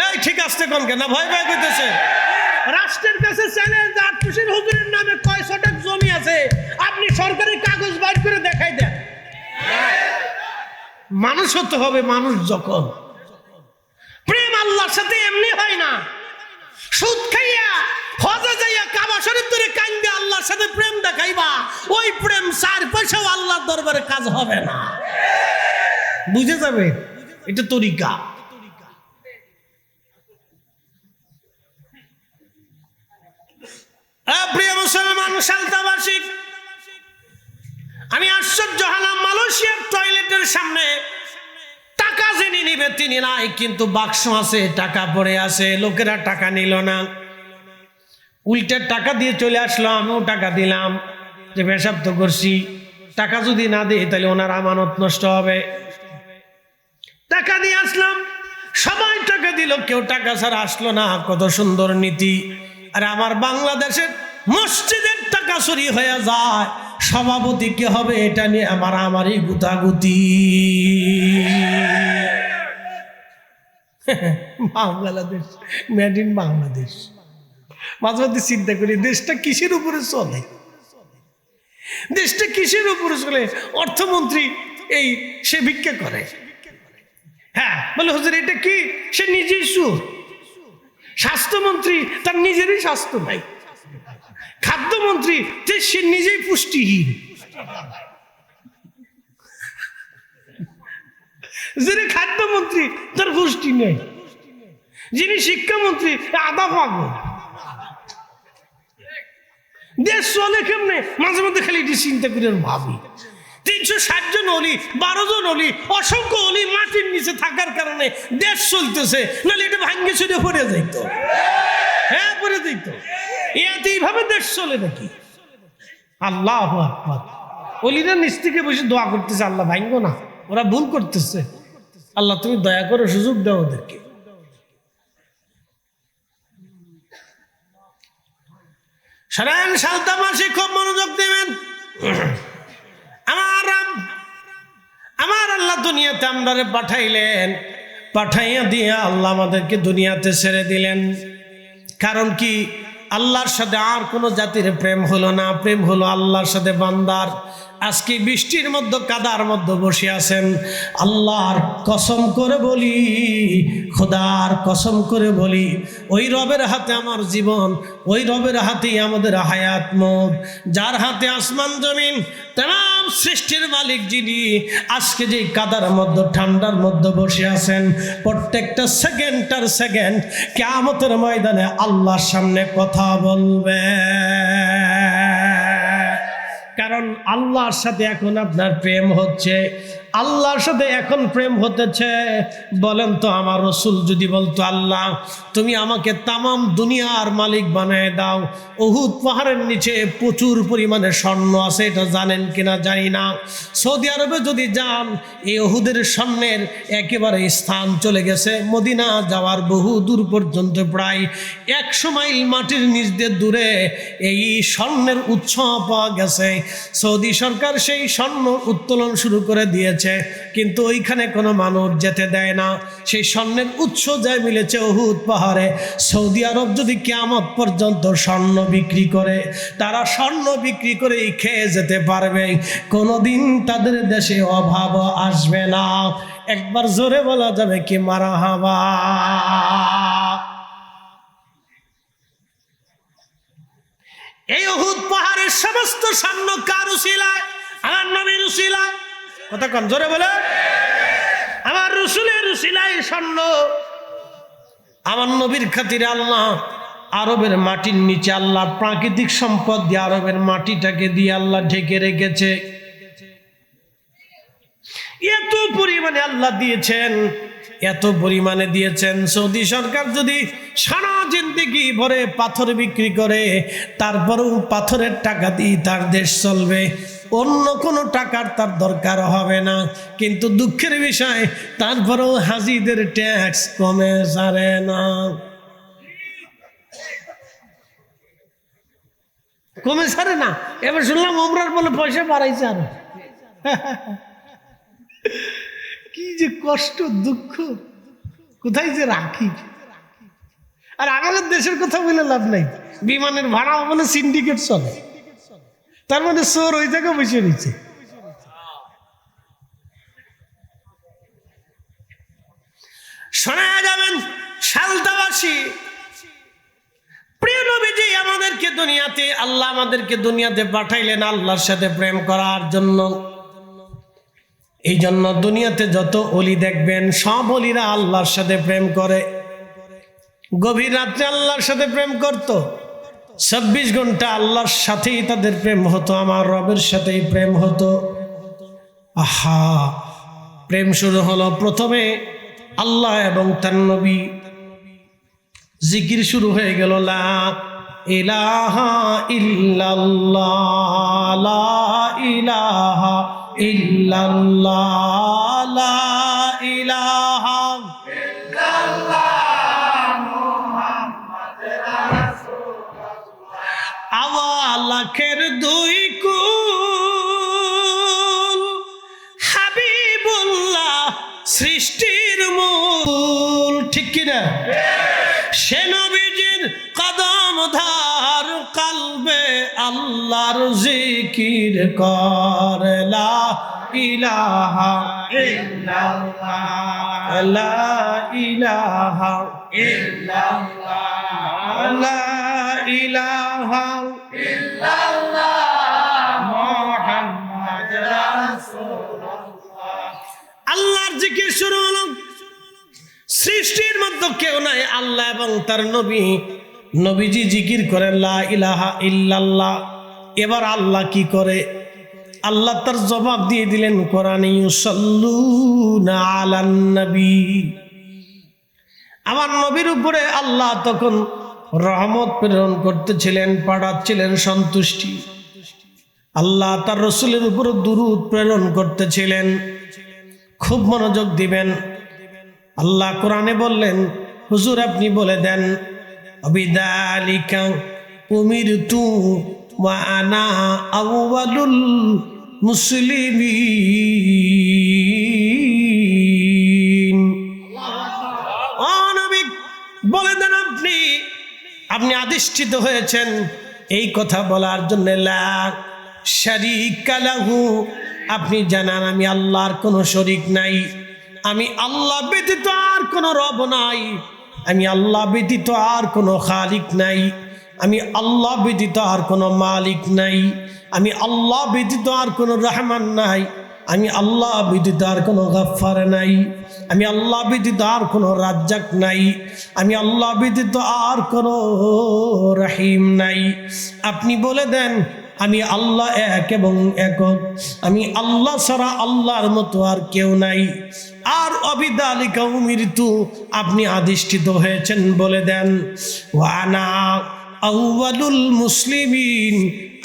এই ঠিক আসতে কোন কেন, ভয় ভয় করতেছে। রাষ্ট্রের কাছে চ্যালেঞ্জ, আটপুষের হুজুরের নামে কয় শতক জমি আছে, আপনি সরকারি কাগজ বাইর করে দেখাই দেন। মানুষ হতে হবে মানুষ। যখন প্রেম আল্লাহর সাথে এমনি হয় না, সুদ খাইয়া হজে যাইয়া কাবা শরীফ ধরে কান্দে আল্লাহর সাথে প্রেম দেখাইবা, ওই প্রেম 4 পয়সাও আল্লাহর দরবারে কাজ হবে না। বুঝে যাবে, এটা তরিকা। প্রিয় মুসলমান সালতাবাসী, আমি আশ্চর্য হলাম, মালয়েশিয়ার টয়লেটের সামনে টাকা জেনে নিবে তিনি নাই, কিন্তু বাক্স আছে, টাকা পড়ে আছে, লোকেরা টাকা নিল না, উল্টে টাকা দিয়ে চলে আসলো। আমিও টাকা দিলাম, যে পেশাব তো করছি, টাকা যদি না দিই তাহলে ওনার আমানত নষ্ট হবে। টাকা দিয়ে আসলাম, সবাই টাকা দিল, কেউ টাকা ছাড়া আসলো না। কত সুন্দর নীতি। আর আমার বাংলাদেশের মসজিদের টাকা চুরি হয়ে যায়, সভাপতি কে হবে এটা নিয়ে আমারই গুতাগুতি। Bangladesh, made in Bangladesh. মাঝে মাঝে চিন্তা করি, দেশটা কিসের উপরে চলে, দেশটা কিসের উপরে চলে। অর্থমন্ত্রী এই সে ভিক্ষা করে, হ্যাঁ বলে হুজুর এটা কি, সে নিজেই সুর। স্বাস্থ্যমন্ত্রী তার নিজেরই স্বাস্থ্য নাই। খাদ্যমন্ত্রী সে নিজেই পুষ্টিহীন। যিনি খাদ্যমন্ত্রী তার পুষ্টি নেই, যিনি শিক্ষামন্ত্রী আধা পাগল। দেশ চলে কেমনে, মাঝে মধ্যে খালি এটি চিন্তা করে ভাবি। 360 জন অলি, 12 জন অলি, অসংখ্য অলি মাটির নিচে থাকার কারণে দেশ চলতেছে, নাহলে এটা ভাঙ্গে ছুটে পড়ে যাইতো। হ্যাঁ পড়ে যাইতো। এইভাবে দেশ চলে নাকি? আল্লাহু আকবার। অলিরা নিচ থেকে বসে দোয়া করতেছে, আল্লাহ ভাঙ্গো না, ওরা ভুল করতেছে, আল্লাহ তুমি দয়া করে সুযোগ দাও ওদেরকে। সারায়ণ সালতা মাসে খুব মনোযোগ দেবেন। আমার আল্লাহ দুনিয়াতে আমরারে পাঠাইলেন, পাঠাইয়া দিয়ে আল্লাহ আমাদেরকে দুনিয়াতে ছেড়ে দিলেন। কারণ কি, আল্লাহর সাথে আর কোনো জাতির প্রেম হলো না, প্রেম হলো আল্লাহর সাথে বান্দার। আজকে বৃষ্টির মধ্যে কাদার মধ্যে বসে আছেন, আল্লাহর কসম করে বলি, খোদার কসম করে বলি, ওই রবের হাতে আমার জীবন, ওই রবের হাতেই আমাদের হায়াত মত, যার হাতে আসমান জমিন তাম সৃষ্টির মালিক যিনি, আজকে যে কাদার মধ্যে ঠান্ডার মধ্যে বসে আছেন, প্রত্যেকটা সেকেন্ডটার সেকেন্ড কিয়ামতের ময়দানে আল্লাহর সামনে কথা বলবে। কারণ আল্লাহর সাথে এখন আপনার প্রেম হচ্ছে, আল্লাহর সাথে এখন প্রেম হতেছে। বলেন তো, আমার রসুল যদি বলতো আল্লাহ তুমি আমাকে তামাম দুনিয়ার মালিক বানায় দাও, উহুদ পাহাড়ের নিচে প্রচুর পরিমাণে স্বর্ণ আছে, এটা জানেন কিনা জানি না। সৌদি আরবে যদি যান, এই উহুদের স্বর্ণের একেবারে স্থান চলে গেছে মদিনা যাওয়ার বহু দূর পর্যন্ত, প্রায় 100 মাইল মাটির নিচ দিয়ে দূরে এই স্বর্ণের উৎস পাওয়া গেছে। সৌদি সরকার সেই স্বর্ণ উত্তোলন শুরু করে দিয়েছে, কিন্তু ওইখানে কোনো মানুষ যেতে দেয় না। সেই স্বর্ণের উৎস যায় মিলেছে উহুদ পাহাড়ে। সৌদি আরব যদি কিয়ামত পর্যন্ত স্বর্ণ বিক্রি করে, তারা স্বর্ণ বিক্রি করেই খেয়ে যেতে পারবে, কোনোদিন তাদের দেশে অভাব আসবে না। একবার জোরে বলা যাবে কি মারহাবা। এই উহুদ পাহাড়ের সমস্ত স্বর্ণ কার উসিলায়? আমার নবীর উসিলায়। কথা কন জোরে বলে। আমার রসুলের উসিলায় স্বর্ণ। আমার নবীর খাতিরে আল্লাহ আরবের মাটির নিচে আল্লাহ প্রাকৃতিক সম্পদ দিয়ে আরবের মাটিটাকে দিয়ে আল্লাহ ঢেকে রেখেছে। এত পরিমাণে আল্লাহ দিয়েছেন, এত পরিমাণে দিয়েছেন। সৌদি সরকার যদি সারা জিন্দেগি ভরে পাথর বিক্রি করে, তারপরেও পাথরের টাকা দিয়ে তার দেশ চলবে। অন্য কোনো টাকার তার দরকার হবে না। কিন্তু দুঃখের বিষয় তারপরেও হাজিদের ট্যাক্স কমে সারে না, কমে সারে না। এবার শুনলাম ওমরার বলে পয়সা বাড়াইছে আরো। কি যে কষ্ট দুঃখ, কোথায় যে রাখি। আর আমাদের দেশের কথা বলে লাভ নাই, বিমানের ভাড়া বলে সিন্ডিকেট চলে, তার মধ্যে চোর ওই জায়গায় বসে রয়েছে। শোনা যাবেন সালতাবাসী, প্রিয় নবীজি আমাদেরকে দুনিয়াতে, আল্লাহ আমাদেরকে দুনিয়াতে পাঠাইলেন আল্লাহর সাথে প্রেম করার জন্য। এই জন্য দুনিয়াতে যত অলি দেখবেন সব অলিরা আল্লাহর সাথে প্রেম করে। গভীর রাত্রে আল্লাহর সাথে প্রেম করত, ২৪ ঘন্টা আল্লাহর সাথেই তাদের প্রেম হতো, আমার রবের সাথেই প্রেম হতো। আহা, প্রেম শুরু হলো প্রথমে আল্লাহ এবং তার নবী, জিকির শুরু হয়ে গেল লা ইলাহা ইল্লাল্লাহ, লা ইলাহা ইল্লাল্লাহ, লা ইলাহা ইল্লাল্লাহ, মুহাম্মাদুর রাসূলুল্লাহ। আওয়ালাখের দুই কুল, হাবিবুল্লাহ সৃষ্টির মূল, ঠিক কিনা? সে নবীজির কদম ধার, কলবে আল্লাহর জিকির করে লা ইলাহা ইল্লাল্লাহ, লা ইলাহা ইল্লাল্লাহ, লা ইলাহা ইল্লাল্লাহ, মুহাম্মাদুর রাসূলুল্লাহ। আল্লাহর জিকির শুরু হলো। সৃষ্টির মধ্যে কেউ নাই, আল্লাহ এবং তার নবী। নবীজি জিকির করেন লা ইলাহা ইল্লাল্লাহ। এবার আল্লাহ কি করে? আল্লাহ তার জবাব দিয়ে দিলেন কোরআনে, ইউসাল্লুনা আলান নবী। আমার নবীর উপরে আল্লাহ তখন রহমত প্রেরণ করতেছিলেন, পাঠাচ্ছিলেন সন্তুষ্টি। আল্লাহ তার রসুলের উপর দুরূদ প্রেরণ করতেছিলেন। খুব মনোযোগ দিবেন। আল্লাহ কোরআনে বললেন, হুজুর আপনি বলে দেন, বিযালিকা উমিরতু ওয়া আনা আউয়ালুল মুসলিমিন। ও নবী বলে দেন, আপনি আদিষ্ঠিত হয়েছেন এই কথা বলার জন্য। লা শারীকা লাহু, আপনি জানান আমি আল্লাহর কোনো শরীক নাই, আমি আল্লাহ ব্যতীত আর কোনো রব নাই, আমি আল্লাহ ব্যতীত আর কোনো খালিক নাই, আমি আল্লাহ ব্যতীত আর কোনো মালিক নাই, আমি আল্লাহ ব্যতীত আর কোনো রহমান নাই, আমি আল্লাহ ব্যতীত আর কোনো গফফার নাই, আমি আল্লাহ ব্যতীত আর কোনো রাজ্জাক নাই, আমি আল্লাহ ব্যতীত আর কোনো রহিম নাই। আপনি বলে দেন আমি আল্লাহ এক এবং একক, আমি আল্লাহ ছাড়া আল্লাহর মতো আর কেউ নাই। আর অবিদালিকা উমিরতু, আপনি আদিষ্ঠিত হয়েছেন বলে দেন ওয়ানা আউয়ালুল মুসলিমিন,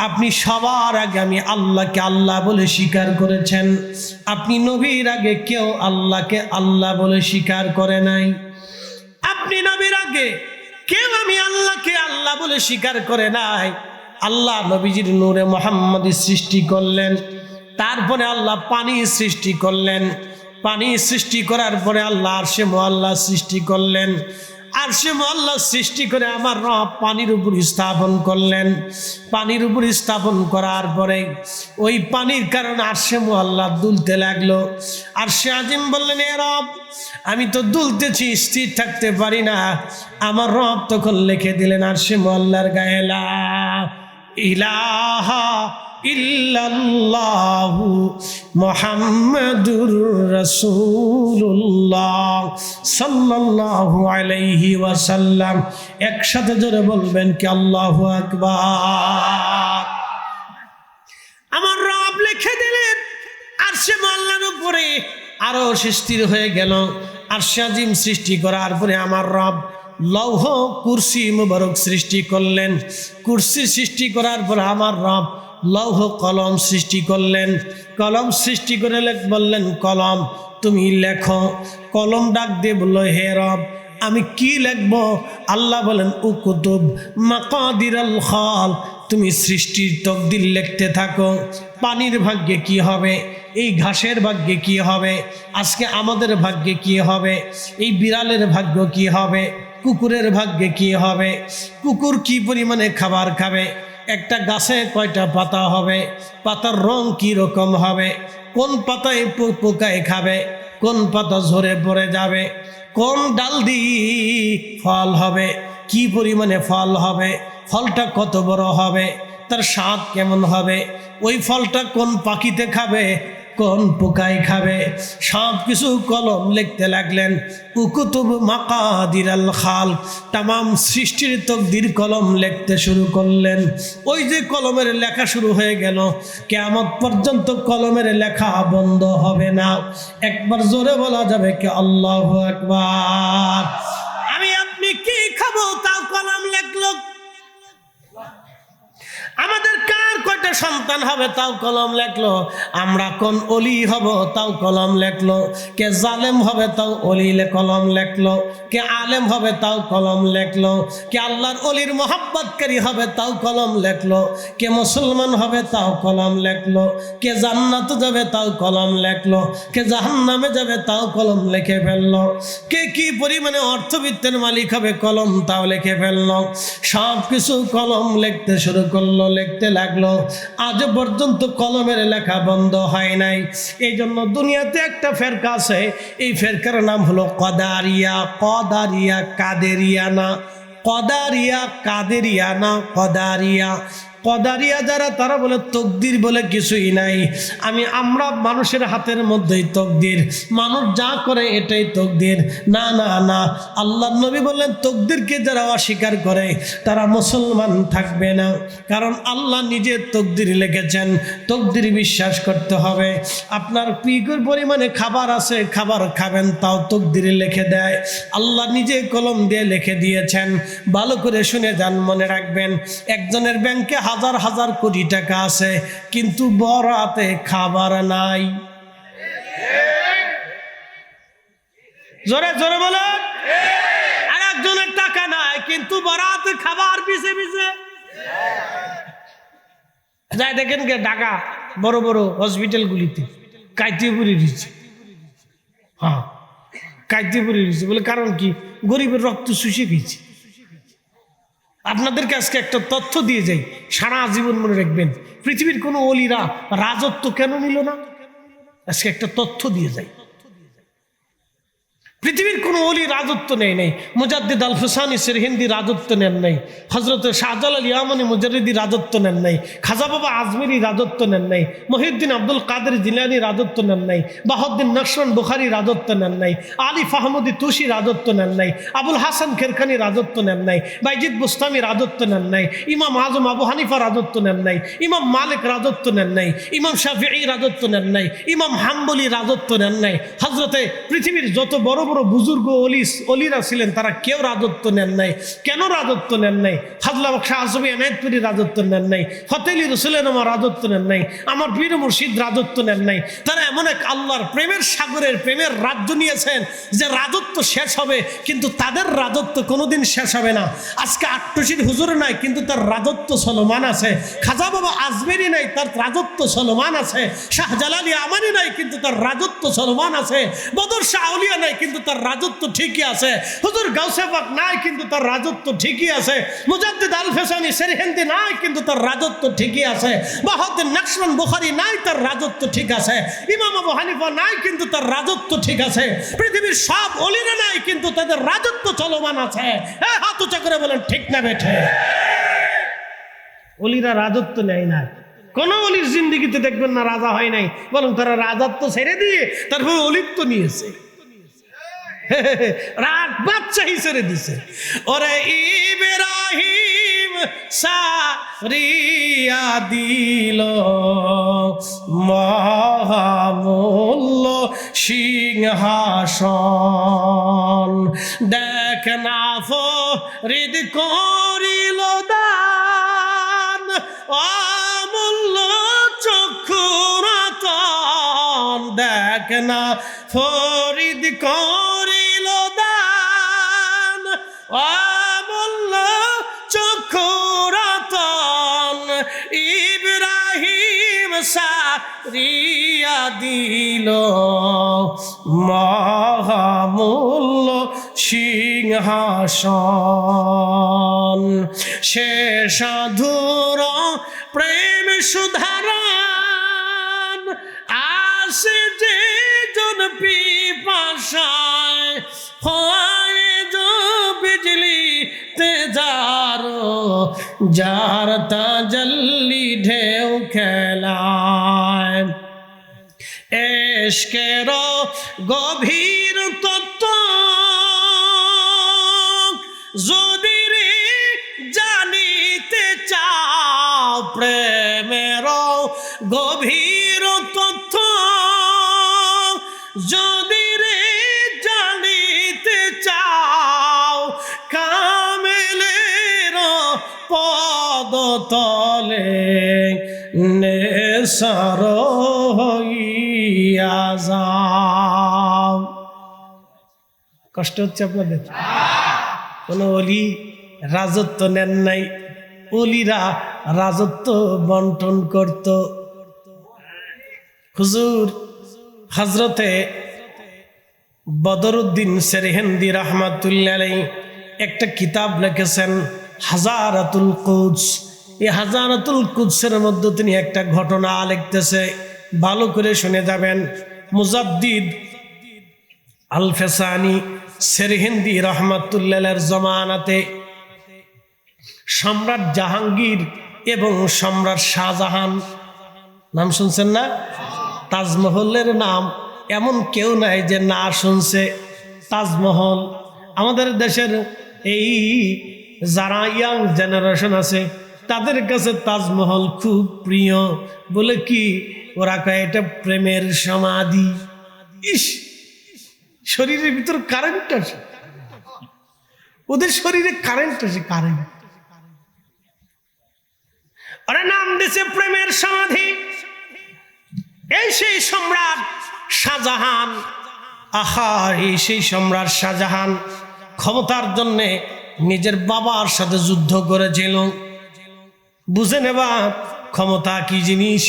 আপনি সবার আগে আমি আল্লাহকে আল্লাহ বলে স্বীকার করেছেন। আপনি নবীর আগে কেউ আল্লাহকে আল্লাহ বলে স্বীকার করে নাই। আপনি নবীর আগে কেউ আমি আল্লাহকে আল্লাহ বলে স্বীকার করে নাই। আল্লাহ নবীজির নূরে মুহাম্মদী সৃষ্টি করলেন, তারপরে আল্লাহ পানি সৃষ্টি করলেন, পানি সৃষ্টি করার পরে আল্লাহ আরশে মুআল্লা সৃষ্টি করলেন, আরশে মুআল্লা সৃষ্টি করে আমার রব পানির উপর স্থাপন করলেন। পানির উপর স্থাপন করার পরে ওই পানির কারণে আরশে মুআল্লা দুলতে লাগলো। আরশে আজিম বললেন, এ রব আমি তো দুলতেছি, স্থির থাকতে পারি না। আমার রব তখন লিখে দিলেন আরশে মুআল্লার গায়ে লা ইলাহা ইল্লাল্লাহু মুহাম্মাদুর রাসূলুল্লাহ সাল্লাল্লাহু আলাইহি ওয়াসাল্লাম। একসাথে জোরে বলবেন কি আল্লাহু আকবার। আমার রব লিখে দিলেন আরশে মুআল্লার উপরে, আরো স্থির হয়ে গেল। আরশে আজিম সৃষ্টি করার পরে আমার রব লৌহ কুরসি মুবারক সৃষ্টি করলেন। কুরসি সৃষ্টি করার পর আমার রব লৌহ কলম সৃষ্টি করলেন। কলম সৃষ্টি করে বললেন, কলম তুমি লেখো। কলম ডাক দিয়ে বলল, হে রব আমি কি লিখব? আল্লাহ বলেন, উকুতুব মাকাদিরাল খাল, তুমি সৃষ্টির তকদির লিখতে থাকো। পানির ভাগ্যে কি হবে, এই ঘাসের ভাগ্যে কি হবে, আজকে আমাদের ভাগ্যে কি হবে, এই বিড়ালের ভাগ্য কি হবে, কুকুরের ভাগ্যে কি হবে, কুকুর কি পরিমাণে খাবার খাবে, একটা গাছে কয়টা পাতা হবে, পাতার রং কি রকম হবে, কোন পাতায় পোকায় খাবে, কোন পাতা ঝরে পড়ে যাবে, কোন ডাল দিয়ে ফল হবে, কি পরিমাণে ফল হবে, ফলটা কত বড় হবে, তার স্বাদ কেমন হবে, ওই ফলটা কোন পাখিতে খাবে, কোন পোকায় খাবে, সব কিছু কলম লিখতে লাগলেন। উকুতুব মাকাদিরাল খাল, তামাম সৃষ্টির তকদির কলম লিখতে শুরু করলেন। ওই যে কলমের লেখা শুরু হয়ে গেল, কিয়ামত পর্যন্ত কলমের লেখা বন্ধ হবে না। একবার জোরে বলা যাবে কি আল্লাহু আকবার। আমি আপনি কি খাবো তাও কলম লেখলো। আমাদের কার কয়টা সন্তান হবে তাও কলম লেখলো। আমরা কোন অলি হব তাও কলম লেখলো। কে জালেম হবে তাও অলি কলম লেখলো। কে আলেম হবে তাও কলম লেখলো। কে আল্লাহর অলির মোহাব্বতকারী হবে তাও কলম লেখলো। কে মুসলমান হবে তাও কলম লেখলো। কে জান্নাতে যাবে তাও কলম লেখলো। কে জাহান্নামে যাবে তাও কলম লিখে ফেললো। কে কি পরিমাণে অর্থবিত্তের মালিক হবে কলম তাও লিখে ফেললো। সব কিছু কলম লিখতে শুরু করলো, লিখতে লাগলো। আজ পর্যন্ত কলমের লেখা বন্ধ হয় নাই। এই জন্য দুনিয়াতে একটা ফেরকা আছে, এই ফেরকার নাম হলো কদারিয়া। কদারিয়া কাদেরিয়া না, কদারিয়া কাদেরিয়া না, কদারিয়া। কদারিয়া যারা, তারা বলে তকদির বলে কিছুই নাই। আমরা মানুষের হাতের মধ্যেই তকদির, মানুষ যা করে এটাই তকদির। না না না, আল্লাহর নবী বললেন তকদিরকে যারা অস্বীকার করে তারা মুসলমান থাকবে না। কারণ আল্লাহ নিজে তকদির লিখেছেন, তকদির বিশ্বাস করতে হবে। আপনার পিকুর পরিমাণে খাবার আছে, খাবার খাবেন তাও তকদির লিখে দেয়। আল্লাহ নিজে কলম দিয়ে লিখে দিয়েছেন। ভালো করে শুনে যান, মনে রাখবেন। একজনের ব্যাংকে হাজার হাজার কোটি টাকা আছে, কিন্তু বরাতে খাবার নাই। জোরে জোরে বলো। আর একজনের টাকা নাই, কিন্তু বরাতে খাবার পিছে পিছে যাই দেখেন গে ঢাকা বড় বড় হসপিটালগুলিতে কাইতে পুরি দিচ্ছে। হ্যাঁ, কাইতে পুরি দিচ্ছে বলে কারণ কি? গরিবের রক্ত শুষে গেছে। আপনাদেরকে আজকে একটা তথ্য দিয়ে যাই, সারা জীবন মনে রাখবেন। পৃথিবীর কোনো অলিরা রাজত্ব কেন নিল না? আজকে একটা তথ্য দিয়ে যাই। পৃথিবীর কোনো অলি রাজত্ব নেই নাই। মুজাদ্দিদ আল হুসানি সিরহিন্দি রাজত্ব নেন নাই। হজরত শাহজালাল ইয়ামানি মুজারিদি রাজত্ব নেন নাই। খাজা বাবা আজমিরি রাজত্ব নেন নাই। মহিউদ্দিন আব্দুল কাদের জিলানি রাজত্ব নেন নাই। বাহাউদ্দিন নকশবন্দ বুখারী রাজত্ব নেন নাই। আলী ফাহমুদি তুসি রাজত্ব নেন নাই। আবুল হাসান খেরখানি রাজত্ব নেন নাই। বাইজিদ বুস্তামি রাজত্ব নেন নাই। ইমাম আজম আবু হানিফা রাজত্ব নেন নাই। ইমাম মালিক রাজত্ব নেন নাই। ইমাম শাফিঈ রাজত্ব নেন নাই। ইমাম হাম্বলি রাজত্ব নেন নাই। হজরতে পৃথিবীর যত বড় বড় বুজুর্গ অলিরা ছিলেন, তারা কেউ রাজত্ব নেন নাই। কেন রাজত্ব নেন নাই? হাজলা বক্সা আসবি এনায়তপুরি রাজত্ব নেন নাই। ফতেলি রসুলেনামা রাজত্ব নেন নাই। আমার পীর মুর্শিদ রাজত্ব নেন নাই। তারা এমন এক আল্লাহর প্রেমের সাগরের প্রেমের রাজ্য নিয়েছেন যে রাজত্ব শেষ হবে, কিন্তু তাদের রাজত্ব কোনোদিন শেষ হবে না। আজকে আট্টশির হুজুর নাই, কিন্তু তার রাজত্ব চলমান আছে। খাজা বাবা আজমেরি নাই, তার রাজত্ব চলমান আছে। শাহজালালি আমানি নাই, কিন্তু তার রাজত্ব চলমান আছে। বদর শাহ আউলিয়া নাই, কিন্তু তার রাজত্ব ঠিকই আছে। হুজুর গাউসে পাক নাই, কিন্তু তার রাজত্ব ঠিকই আছে। মুজাদ্দিদ আল ফেসানি সিরহিন্দি নাই, কিন্তু তার রাজত্ব ঠিকই আছে। বাহাউদ্দিন নকশবন্দ বুখারী নাই, তার রাজত্ব ঠিক আছে। ইমাম আবু হানিফা নাই, কিন্তু তার রাজত্ব ঠিক আছে। পৃথিবীর সব অলিরা নাই, কিন্তু তাদের রাজত্ব চলমান আছে। হাত উঁচা করে বলেন ঠিক না বেঠে? অলিরা রাজত্ব নেয় না। কোন অলির জিন্দিগিতে দেখবেন না রাজা হয় নাই, বরং তারা রাজত্ব ছেড়ে দিয়ে তারপর অলিত্ব নিয়েছে। রাত বাদশাহী ছেড়ে দিছে। ওরে ইব্রাহিম সারিয়া দিল মহামূল্য সিংহাসন, দেখ না ফরিদ করিল দান অমূল্য এক না ফরিদ করিল দান অমূল্য চক্ষুরতন ইব্রাহিম সারিয়া দিল মহামূল্য সিংহাসন সে সাধুর প্রেম সুধারণ আসে যে জন পিপাসায় হয় जो बिजली तेजारो जार ताजल्ली ढेउ खेलाय एश्केरो गभीर तत्व যদি রে জানিতে চাও প্রেমের গভীর তথ্য যদি রে জানিতে চাও কামেলের পদতলে নেসার হইয়া যাও। কষ্ট হচ্ছে আপনাদের? কোন অলি রাজত্ব নেন নাই, অলিরা রাজত্ব বন্টন করত। হুজুর হযরতে বদরুদ্দিন সেরহিন্দি রাহমাতুল্লাহ আলাইহি একটা কিতাব লিখেছেন হাজারাতুল কুদস। এই হাজারাতুল কুদসের মধ্যে তিনি একটা ঘটনা লিখতেছে, ভালো করে শুনে যাবেন। মুজাদ্দিদ আল ফেসানি সেরহিন্দি রহমাতুল্লাহের জমানাতে সম্রাট জাহাঙ্গীর এবং সম্রাট শাহজাহান, নাম শুনছেন না? তাজমহলের নাম এমন কেউ নাই যে না শুনছে। তাজমহল আমাদের দেশের এই যারা ইয়াং জেনারেশন আছে তাদের কাছে তাজমহল খুব প্রিয়। বলে কি ওরা কয় এটা প্রেমের সমাধি। ইস, শরীরের ভিতর কারেন্ট আসে, ওদের শরীরে কারেন্ট আসে, কারেন্ট। ওরা নাম দিছে প্রেমের সমাধি। এই সেই সম্রাট শাহজাহান, আহা এই সেই সম্রাট শাহজাহান ক্ষমতার জন্য নিজের বাবার সাথে যুদ্ধ করেছিল। বুঝে নেবা ক্ষমতা কি জিনিস।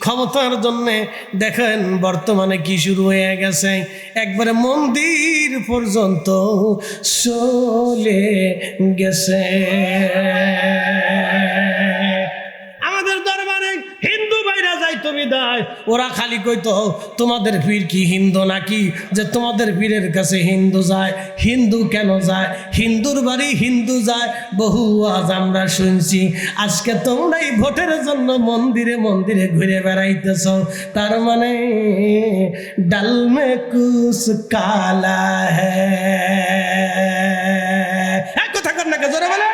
ক্ষমতার জন্য দেখেন বর্তমানে কি শুরু হয়ে গেছে, একবারে মন্দির পর্যন্ত চলে গেছে। আমাদের দরবারে হিন্দু ভাইরা যাইতো বিদায়, ওরা খালি কইতো তোমাদের পীর কি হিন্দু নাকি যে তোমাদের পীরের কাছে হিন্দু যায়? হিন্দু কেন যায়? হিন্দুর বাড়ি হিন্দু যায় বহু আজ আমরা শুনছি। আজকে তোমরাই ভোটের জন্য মন্দিরে মন্দিরে ঘুরে বেড়াইতেছ, তার মানে ডাল মে কুছ কালা হ্যাঁ। কথা কর না জোরে বলে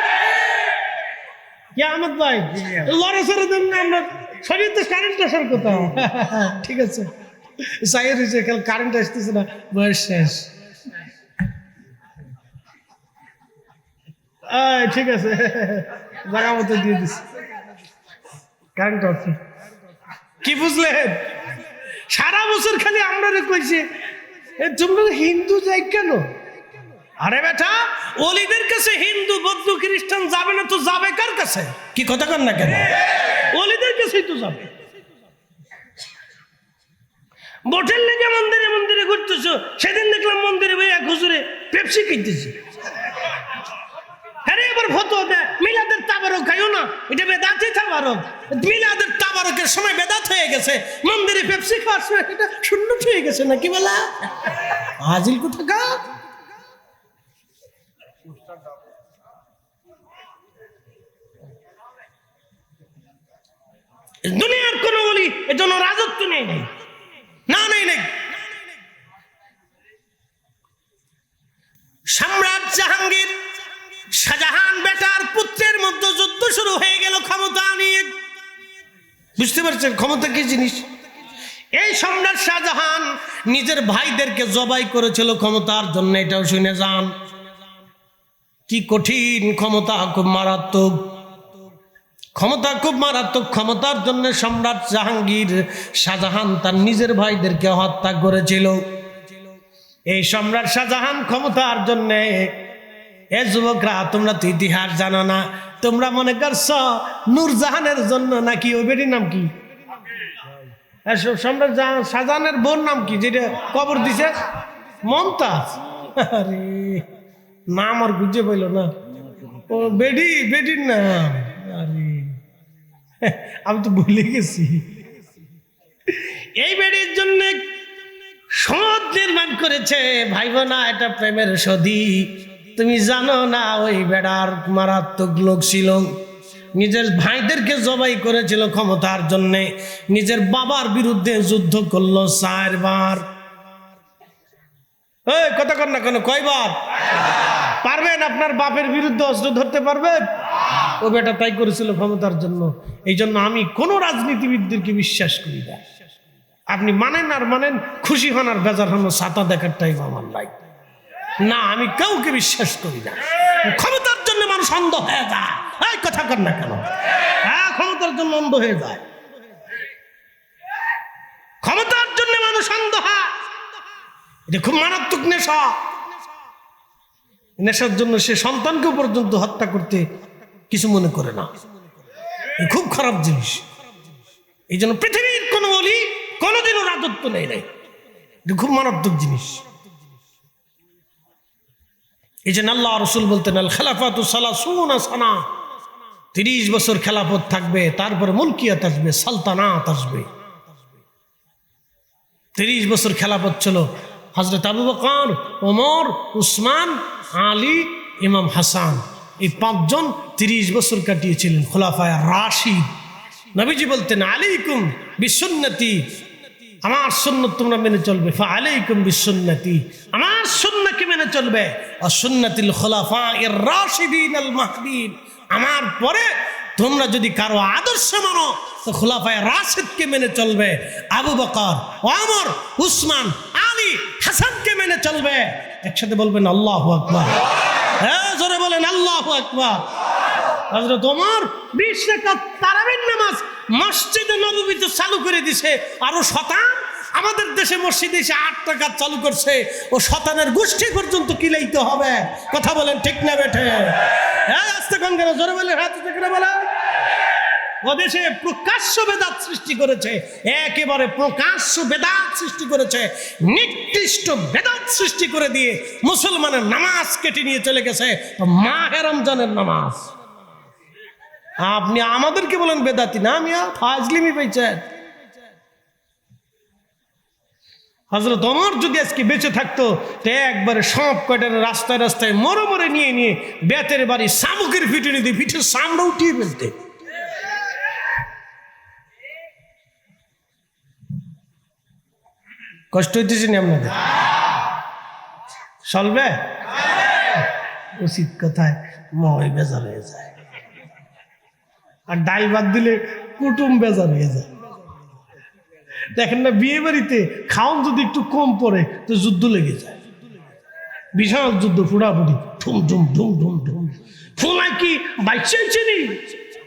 আহমদ ভাই, লড়াচড়া দেন না, আমরা শরীর তো কারেন্ট আসার কথা। ঠিক আছে, সাইয়ের হয়েছে, কারেন্ট আসতেছে না, বয়স শেষ। ঠিক আছে, জায়গা মতো দিয়ে দিস, কারেন্ট আছে। কি বুঝলেন? সারা বছর খালি আমরা কইছে তোমরা হিন্দু যাই কেন? আরে বেটা, ওলিদের কাছে হিন্দু বৌদ্ধ খ্রিস্টান যাবে না তো যাবে কার কাছে? কি কথা কর না কেন? ওলিদের কাছেই তো যাবে। ভোটের লেগে মন্দিরে মন্দিরে ঘুরতেছ, সেদিন দেখলাম মন্দিরে ভাই এক হুজুরে পেপসি কিনতেছে। হ্যাঁ, এবার ফতোয়া দেয় মিলাদের তাবারক খাইও না, এটা বেদাতি তাবারক। মিলাদের তাবারকের সময় বেদাত হয়ে গেছে, মন্দিরে পেপসি খাওয়ার সময় এটা সুন্নত হয়ে গেছে নাকি বলা? হাজিল কোথাকার। দুনিয়ার কোন বলি এর জন্য রাজত্ব নেই, না নেই নেই। সম্রাট জাহাঙ্গীর শাহজাহান বেটার পুত্রের মধ্যে যুদ্ধ শুরু হয়ে গেল ক্ষমতা নিয়ে। বুঝতে পারছেন ক্ষমতা কি জিনিস? এই সম্রাট শাহজাহান নিজের ভাইদেরকে জবাই করেছিল ক্ষমতার জন্য, এটাও শুনে যান। কি কঠিন ক্ষমতা, খুব মারাত্মক। ক্ষমতা খুব মারাত্মক। ক্ষমতার জন্য সম্রাট জাহাঙ্গীর শাহজাহান তার নিজের ভাইদেরকে হত্যা করেছিল। এই সম্রাট শাহজাহান ক্ষমতার জন্যে, এ যুবকরা তোমরা তো ইতিহাস জানো না, তোমরা মনে করছ নূরজাহানের জন্য নাকি ওই বেটির নাম কি, সম্রাট শাহজাহানের বোন নাম কি যেটা কবর দিছে, মমতাজ। আরে নাম আর বুঝে পাইল না, ও বেটির নাম। আরে আমি তো ভুলে গেছি। এই বেটির জন্য সদ নির্মাণ করেছে। ভাইব না এটা প্রেমের সদি। তুমি জানো না ওই বেড়ার মারাত্মক লোক ছিল, নিজের ভাইদেরকে জবাই করেছিল ক্ষমতার জন্যে, নিজের বাবার বিরুদ্ধে যুদ্ধ করলো 4 বার। এই কথা কর না কেন, কয়বার? পারবেন আপনার বাপের বিরুদ্ধে অস্ত্র ধরতে পারবেন? ও বেটা তাই করেছিল ক্ষমতার জন্য। এই জন্য আমি কোন রাজনীতিবিদদেরকে বিশ্বাস করি না। আপনি মানেন আর মানেন, খুশি হন আর বেজার হন, ছাতা দেখার টাইম আমার নাই না। আমি কাউকে বিশ্বাস করি না। ক্ষমতার জন্য মানুষ অন্ধ হয়ে যায়। এই কথা কর না কেন? হ্যাঁ, ক্ষমতার জন্য অন্ধ হয়ে যায়। ক্ষমতার জন্য মানুষ অন্ধ হয়। এটা খুব মারাত্মক নেশা। নেশার জন্য সে সন্তানকে পর্যন্ত হত্যা করতে কিছু মনে করে না। খুব খারাপ জিনিস। এই জন্য পৃথিবীর কোনো ওলি কোনোদিনও রাজত্ব নেই নাই। এটা খুব মারাত্মক জিনিস। এই জন্য আল্লাহ রাসূল বলতেন, আল খেলাফাতু সালাসুনা সানা, 30 বছর খেলাফত থাকবে, তারপরে মুলকিয়াত আসবে, সালতানাত আসবে। 30 বছর খেলাফত ছিল। হযরত আবু বকর, ওমর, উসমান, আলী, ইমাম হাসান, এই 5 জন 30 বছর কাটিয়েছিলেন খোলাফায়ে রাশিদ। নবীজি বলতেন, আলাইকুম বিসুন্নতি, আমার সুন্নাত তোমরা মেনে চলবে। ফাআলাইকুম বিসুন্নতি, আমার সুন্নাহকে মেনে চলবে। ওয়া সুন্নাতিল খুলাফায়ে রাশিদিন আল মাহদিন, আমার পরে তোমরা যদি কারো আদর্শ মানো তো খুলাফায়ে রাশিদকে মেনে চলবে। আবু বকর, ওমর, উসমান, আলী, হাসানকে মেনে চলবে। একসাথে বলবেন আল্লাহু আকবার। হ্যাঁ, জোরে বলেন আল্লাহু আকবার। হযরত ওমর 20 রাকাত তারাবির নামাজ মসজিদে নববীতে চালু করে দিছে। আরো শতান আমাদের দেশে মসজিদে এসে 8 রাকাত চালু করছে। ও শতানের গোষ্ঠী পর্যন্ত কিলাইতে হবে। কথা বলেন ঠিক না বেঠে? হ্যাঁ, আস্তে কোন কেন, জোরে বলেন, হাত থেকে বলে। ও দেশে প্রকাশ্য বেদাত সৃষ্টি করেছে, একেবারে প্রকাশ্য বেদাত সৃষ্টি করেছে, নিকৃষ্ট বেদাত সৃষ্টি করে দিয়ে মুসলমানের নামাজ কেটে নিয়ে চলে গেছে মাহে রমজানের নামাজ। আপনি আমাদেরকে বলেন বেদাতি না, আমি ফাজলিমি পাইছেন। হযরত ওমর যদি আজকে বেঁচে থাকতো তো একবারে সব কয়টার রাস্তায় রাস্তায় মরে মরে নিয়ে নিয়ে বেতের বাড়ি শামুকের পিটুনি দিয়ে পিঠের সামনে উঠিয়ে ফেলতে। কষ্ট হইতেছে না আপনাদের? চলবে? উচিত কথায় ময় বেজার হয়ে যায়, আর ডাল ভাত দিলে কুটুম বেজার হয়ে যায়। দেখেন না, বিয়ে বাড়িতে খাওয়ান যদি একটু কম পড়ে তো যুদ্ধ লেগে যায়, বিশাল যুদ্ধ, ফুড়াফুড়ি, ঠুম ঠুম ঠুম ঠুম ঠুম। ফোনায় কি বাইচাইছে নি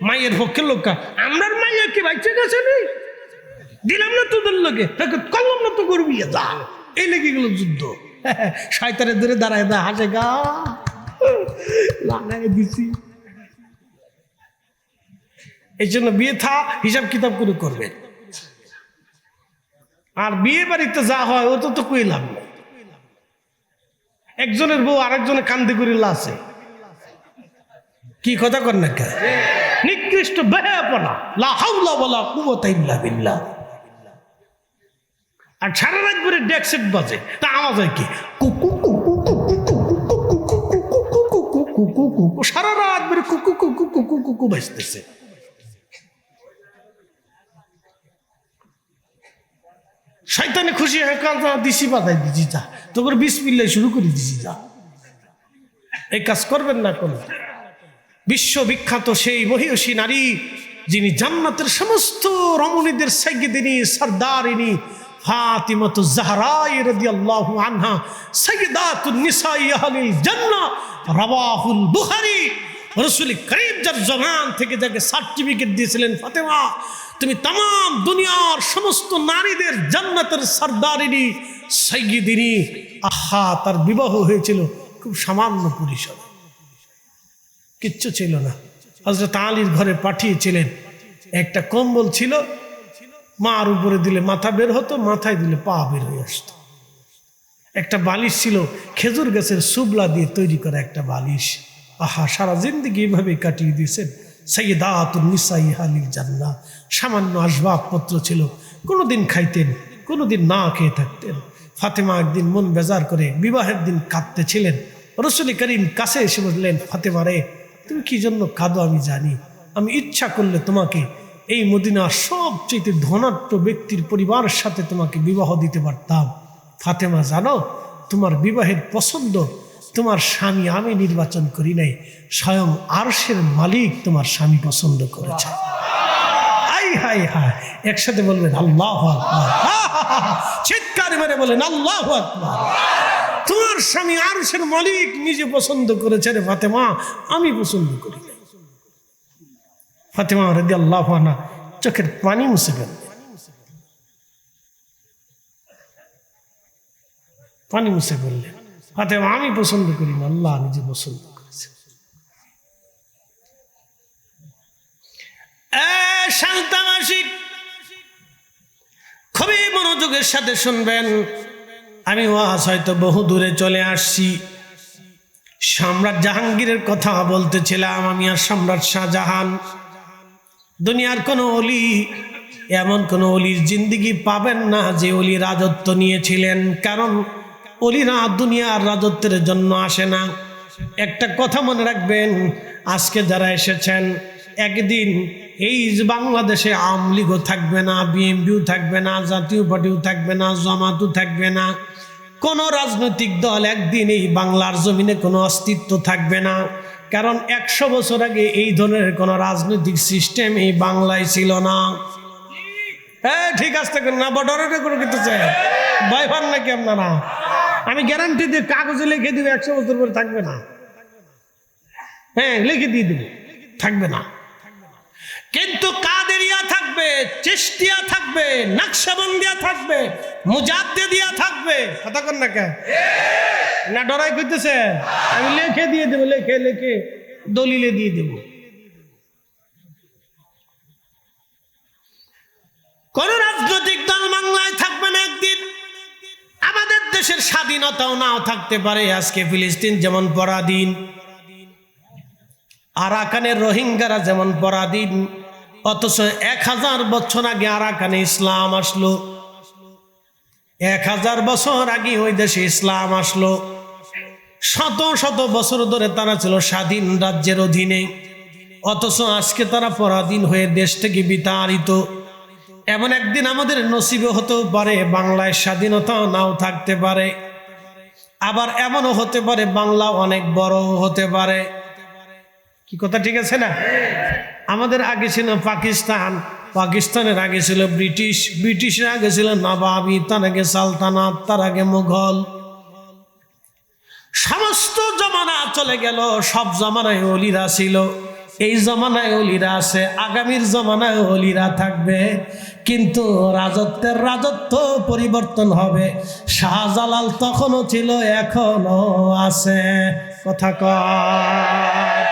মায়ের পক্ষের লোকটা, আমরার মাইয়া কি বাইচে গেছে নি, দিলাম না তোদের লোকে, করলাম না তো করবি, যা এই লেগে গেল যুদ্ধ। শয়তানের ধরে দাঁড়ায় দা হাসে গা লাগাই দিছি। এই জন্য বিয়ে থা হিসাব কিতাব করে করবে। আর বিয়ে বাড়িতে যা হয় ও তো কই লাভ নেই। একজনের বউ আরেকজনের কান্দে করে লাসে, কি কথা কর না কে? নিকৃষ্ট বেহায়াপনা, লা হাওলা ওয়ালা কুওয়াতা ইল্লা বিল্লাহ। আর সারা রাত ধরে ডেকসেট বাজে, তা আওয়াজ হয় কি কুকু কুকু কুকু কুকু কুকু, সারা রাত ধরে কুকু কুকু কুকু কুকু বাজতেছে। শয়তানে খুশি হয়ে কাজা দিছি, বাজাই দিছি, যা তোর বিসমিল্লাহ শুরু করে দিছি, যা এই কাজ করবেন না। কোন বিশ্ববিখ্যাত সেই মহিয়সী নারী যিনি জান্নাতের সমস্ত রমণীদের সাইয়্যিদিনী সরদারিনী ফাতিমাতু যাহরা রাদিয়াল্লাহু আনহা সাইয়্যিদাতুন নিসাই আহলিল জান্নাহ, রাওয়াহুল বুখারী। রাসূল করিম যার জবান থেকে যাকে সার্টিফিকেট দিয়েছিলেন, ফাতেমা তুমি তাম দুনিয়ার সমস্ত নারীদের জান্নাতের সরদারিনী সাইয়্যিদিনী। আহা, তার বিবাহ হয়েছিল খুব সামান্য পরিসরে, কিচ্ছু ছিল না। হযরত আলীর ঘরে পাঠিয়েছিলেন, একটা কম্বল ছিল, মার উপরে দিলে মাথা বের হতো, মাথায় দিলে পা বের হয়ে আসতো। একটা বালিশ ছিল খেজুর গাছের সুবলা দিয়ে তৈরি করা একটা বালিশ। আহা, সারা জিন্দেগি এইভাবে কাটিয়ে দিয়েছেন সাইয়্যিদাতুন নিসাই আহলিল জান্নাহ। সামান্য আসবাবপত্র ছিল, কোনোদিন খাইতেন, কোনোদিন না খেয়ে থাকতেন। ফাতেমা একদিন মন বেজার করে বিবাহের দিন কাঁদতেছিলেন। রাসূল করিম কাছে এসে বললেন, ফাতেমা রে, তুমি কি জন্য কাঁদো আমি জানি। আমি ইচ্ছা করলে তোমাকে এই মদিনার সবচেয়ে ধনাঢ্য ব্যক্তির পরিবারের সাথে তোমাকে বিবাহ দিতে পারতাম। ফাতেমা, জানো, তোমার বিবাহের পছন্দ তোমার স্বামী আমি নির্বাচন করি নাই, স্বয়ং আরশের মালিক তোমার স্বামী পছন্দ করেছে। হাই হাই হাই, একসাথে বলবেন আল্লাহু আকবার, চিৎকার মেরে বলেন আল্লাহু আকবার। তোমার স্বামী আরশের মালিক নিজে পছন্দ করেছে রে ফাতেমা, আমি পছন্দ করি নাই। ফাতেমা রাদিয়াল্লাহু আনহা চোখের পানি মুছে ফেললেন, পানি মুছে বললেন, ফাতেমা আমি পছন্দ করি না, আল্লাহ নিজে পছন্দ করেছে। শান্তামাসিক খুবই মনোযোগের সাথে শুনবেন। আমি ওয়াজ হয়তো বহু দূরে চলে আসছি। সম্রাট জাহাঙ্গীরের কথা বলতেছিলাম আমি, আর সম্রাট শাহজাহান। দুনিয়ার কোন অলি, এমন কোন অলির জিন্দেগি পাবেন না যে অলি রাজত্ব নিয়েছিলেন, কারণ অলিরা দুনিয়ার রাজত্বের জন্য আসে না। একটা কথা মনে রাখবেন, আজকে যারা এসেছেন, একদিন এই বাংলাদেশে আওয়ামী লীগও থাকবে না, বিএনপিও থাকবে না, জাতীয় পার্টিও থাকবে না, জামাতও থাকবে না, কোন রাজনৈতিক দল একদিন এই বাংলার জমিনে কোনো অস্তিত্ব থাকবে না। কারণ 100 বছর আগে এই ধরনের কোন রাজনৈতিক সিস্টেম এই বাংলায় ছিল না। হ্যাঁ ঠিক আছে না, বর্ডারে কোনো কিছু চাই ভয় পান নাকি আপনারা? আমি গ্যারান্টি দিয়ে কাগজে লিখে দিব 100 বছর পরে থাকবে না। হ্যাঁ লিখে দিয়ে দিব, থাকবে না। কিন্তু কাদেরিয়া থাকবে, চিশতিয়া থাকবে, নকশবন্দিয়া থাকবে, মুজাদ্দিদিয়া থাকবে। কথা কন না কেন? না ডরাই করতেছে? আমি লিখে দিয়ে দেবো, লিখে লিখে দলিলে দিয়ে দেব। কোন রাজনৈতিক দল বাংলায় থাকবে না একদিন। আমাদের দেশের স্বাধীনতাও নাও থাকতে পারে। আজকে ফিলিস্তিন যেমন পরাধীন, আরাকানের রোহিঙ্গারা যেমন পরাধীন, অথচ 1000 বছর আগে আরাকানে ইসলাম আসলো। 1000 বছর আগে ওই দেশে ইসলাম আসলো। শত শত বছর ধরে তারা ছিল স্বাধীন রাজ্যের অধীনে, অথচ আজকে তারা পরাধীন হয়ে দেশ থেকে বিতাড়িত। এমন একদিন আমাদের নসিবে হতেও পারে বাংলায় স্বাধীনতা নাও থাকতে পারে, আবার এমনও হতে পারে বাংলা অনেক বড় হতে পারে। কি কথা ঠিক আছে না? আমাদের আগে ছিল পাকিস্তান, পাকিস্তানের আগে ছিল ব্রিটিশ, ব্রিটিশের আগে ছিল নবাবি, তার আগে সালতানাত, তার আগে মুঘল। সমস্ত জমানা চলে গেল, সব জমানায় অলিরা ছিল। এই জমানায় অলিরা আছে, আগামীর জমানায় অলিরা থাকবে, কিন্তু রাজত্বের রাজত্ব পরিবর্তন হবে। শাহজালাল তখনও ছিল, এখনো আছে। কথা কয়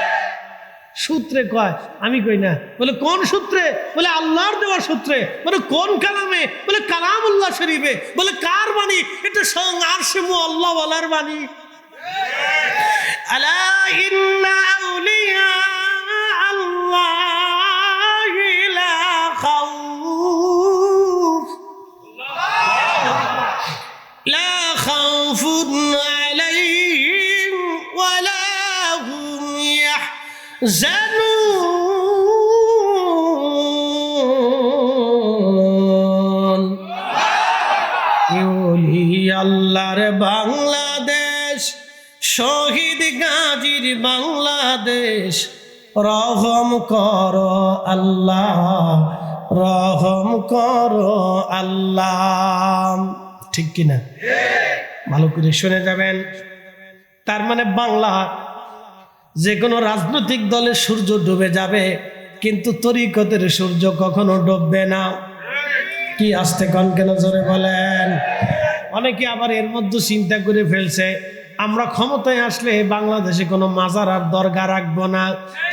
সূত্রে কয়, আমি কই না। বলে কোন সূত্রে? বলে আল্লাহর দেওয়া সূত্রে। বলে কোন কালামে? বলে কালামুল্লাহ শরীফে। বলে কার বাণী? এটা স্বয়ং আরশে মুআল্লা ওয়ালার বাণী। আলা ইন্না আউলিয়া আল্লাহি লা খাউফ লা খাউফুন আলাইহিম ওয়ালা হুম ইয়াহজানুন। আল্লাহর বাংলাদেশ, শহীদ গাজীর বাংলাদেশ, রহম করো আল্লাহ, রহম করো আল্লাহ। ঠিক কিনা? ভালো করে শুনে যাবেন। তার মানে বাংলা যে কোনো রাজনৈতিক দলের সূর্য ডুবে যাবে, কিন্তু তরিকতের সূর্য কখনো ডুববে না। কি আসতে কন কেন জোরে বলেন? অনেকে আবার এর মধ্যে চিন্তা করে ফেলছে আমরা ক্ষমতায় আসলে বাংলাদেশে কোনো মাজার আর দরগা রাখবো না।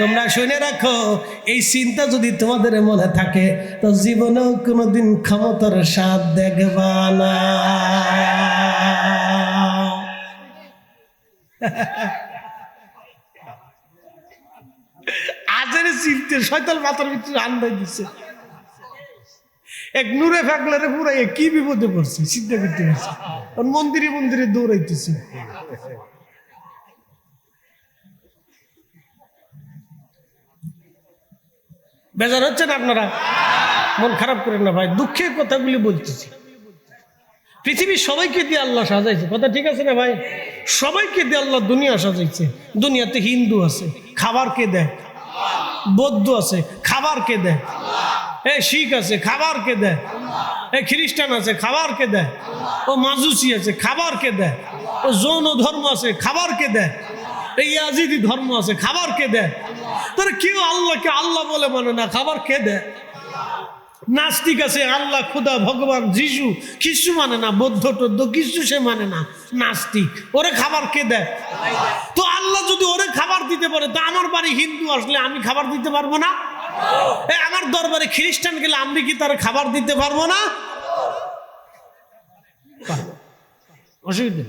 তোমরা শুনে রাখো, এই চিন্তা যদি তোমাদের মনে থাকে তো জীবনেও কোনোদিন ক্ষমতার স্বাদ দেখবা না। আজের চিনতে শয়তান মাথার ভিতরে আন্দাজ দিচ্ছে। এক নূরে ফাগলারে পুরাই কি বিপদে পড়ছে চিন্তা করতে পারছে। মন্দিরে মন্দিরে দৌড়াইতেছে। বেজার হচ্ছেন আপনারা? মন খারাপ করেন না ভাই, দুঃখের কথাগুলি বলতেছি। পৃথিবীর সবাইকে দিয়ে আল্লাহ সাজাইছে, কথা ঠিক আছে না ভাই? সবাইকে দিয়ে আল্লাহ দুনিয়া সাজাইছে। দুনিয়াতে হিন্দু আছে, খাবার কে দেয়? বৌদ্ধ আছে, খাবার কে দেয়? এই শিখ আছে, খাবার কে দেয়? এই খ্রিস্টান আছে, খাবার কে দেয়? ও মাজুসি আছে, খাবার কে দেয়? ও যৌন ধর্ম আছে, খাবার কে দেয়? এই ইয়াজিদি ধর্ম আছে, খাবার কে দেয়? তাহলে কেউ আল্লাহকে আল্লাহ বলে মানে না, খাবার কে দেয়? নাস্তিক আছে, আল্লাহ খুদা ভগবান যিশু কিছু মানে না, বৌদ্ধ টৌদ্ধ কিছু সে মানে না, নাস্তিক। ওরে খাবার কে দেয়? তো আল্লাহ যদি ওরে খাবার দিতে পারে, তো আমার বাড়ি হিন্দু আসলে আমি খাবার দিতে পারবো না? আমার দরবারে খ্রিস্টান গেলে আমি কি তার খাবার দিতে পারবো না? অসুবিধা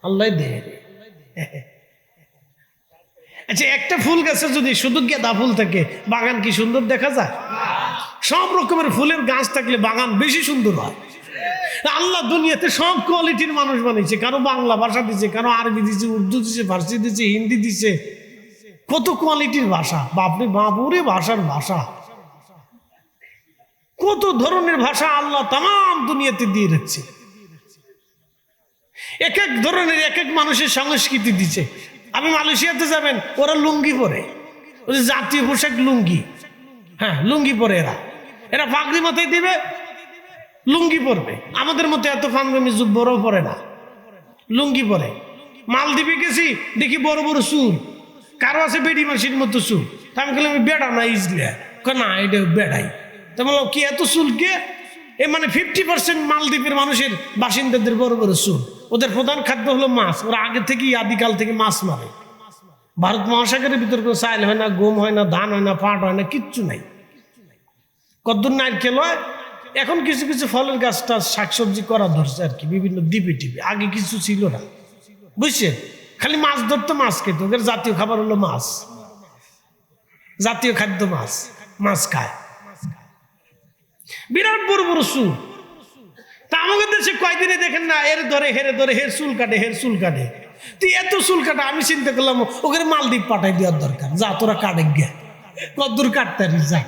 আল্লাহ দে। আচ্ছা, একটা ফুল গাছে যদি শুধু গেঁদা ফুল থাকে, বাগান কি সুন্দর দেখা যায়? সব রকমের ফুলের গাছ থাকলে বাগান বেশি সুন্দর হয়। আল্লাহ দুনিয়াতে সব কোয়ালিটির মানুষ বানিয়েছে। কারো বাংলা ভাষা দিছে, কারো আরবি দিছে, উর্দু দিছে, ফার্সি দিছে, হিন্দি দিছে, কত কোয়ালিটির ভাষা। বাপরে বাপুরে ভাষার ভাষা, কত ধরনের ভাষা আল্লাহ তাম দুনিয়াতে দিয়ে রাখছে। এক এক ধরনের এক এক মানুষের সংস্কৃতি দিচ্ছে। আপনি মালয়েশিয়াতে যাবেন, ওরা লুঙ্গি পরে, ওদের জাতীয় পোশাক লুঙ্গি। হ্যাঁ, লুঙ্গি পরে এরা পাগড়ি মাথায় দিবে, লুঙ্গি পরবে। আমাদের মতো এত পাঞ্জাবি বড় পরে না, লুঙ্গি পরে। মালদ্বীপে গেছি, দেখি বড় বড় চুল, কারো আছে বেডি মাসির মতো চুল। আমি বললাম বেড়া না ইজলিয়া, না এটা বেড়াই। তো বললাম কি এত চুল কে? এ মানে 50% মালদ্বীপের মানুষের বাসিন্দাদের বড় বড় চুল। ওদের প্রধান খাদ্য হলো মাছ। ওরা আগে থেকেই আদিকাল থেকে মাছ মারে। ভারত মহাসাগরের ভিতর কোনো চাইল হয় না, গম হয় না, ধান হয় না, পাট হয় না, কিচ্ছু নাই। কদ্দুর নারকেল হয়। এখন কিছু কিছু ফলের গাছটা শাকসবজি করা ধরছে আর কি, বিভিন্ন দ্বীপে টিপে। আগে কিছু ছিল না, বুঝছেন? খালি মাছ ধরতো, মাছ খেত। ওদের জাতীয় খাবার হলো মাছ, জাতীয় খাদ্য মাছ। মাছ খায়, বিরাট বড় বড় চুল। তা আমাদের দেশে কয়দিনে দেখেন না, এর ধরে হেরে ধরে হের চুল কাটে, হের চুল কাটে। তুই এত চুল কাটা, আমি চিন্তা করলাম ওকে মালদ্বীপ পাঠাই দেওয়ার দরকার। যা তোরা কাটে গে, কদ্দুর কাটতে যা,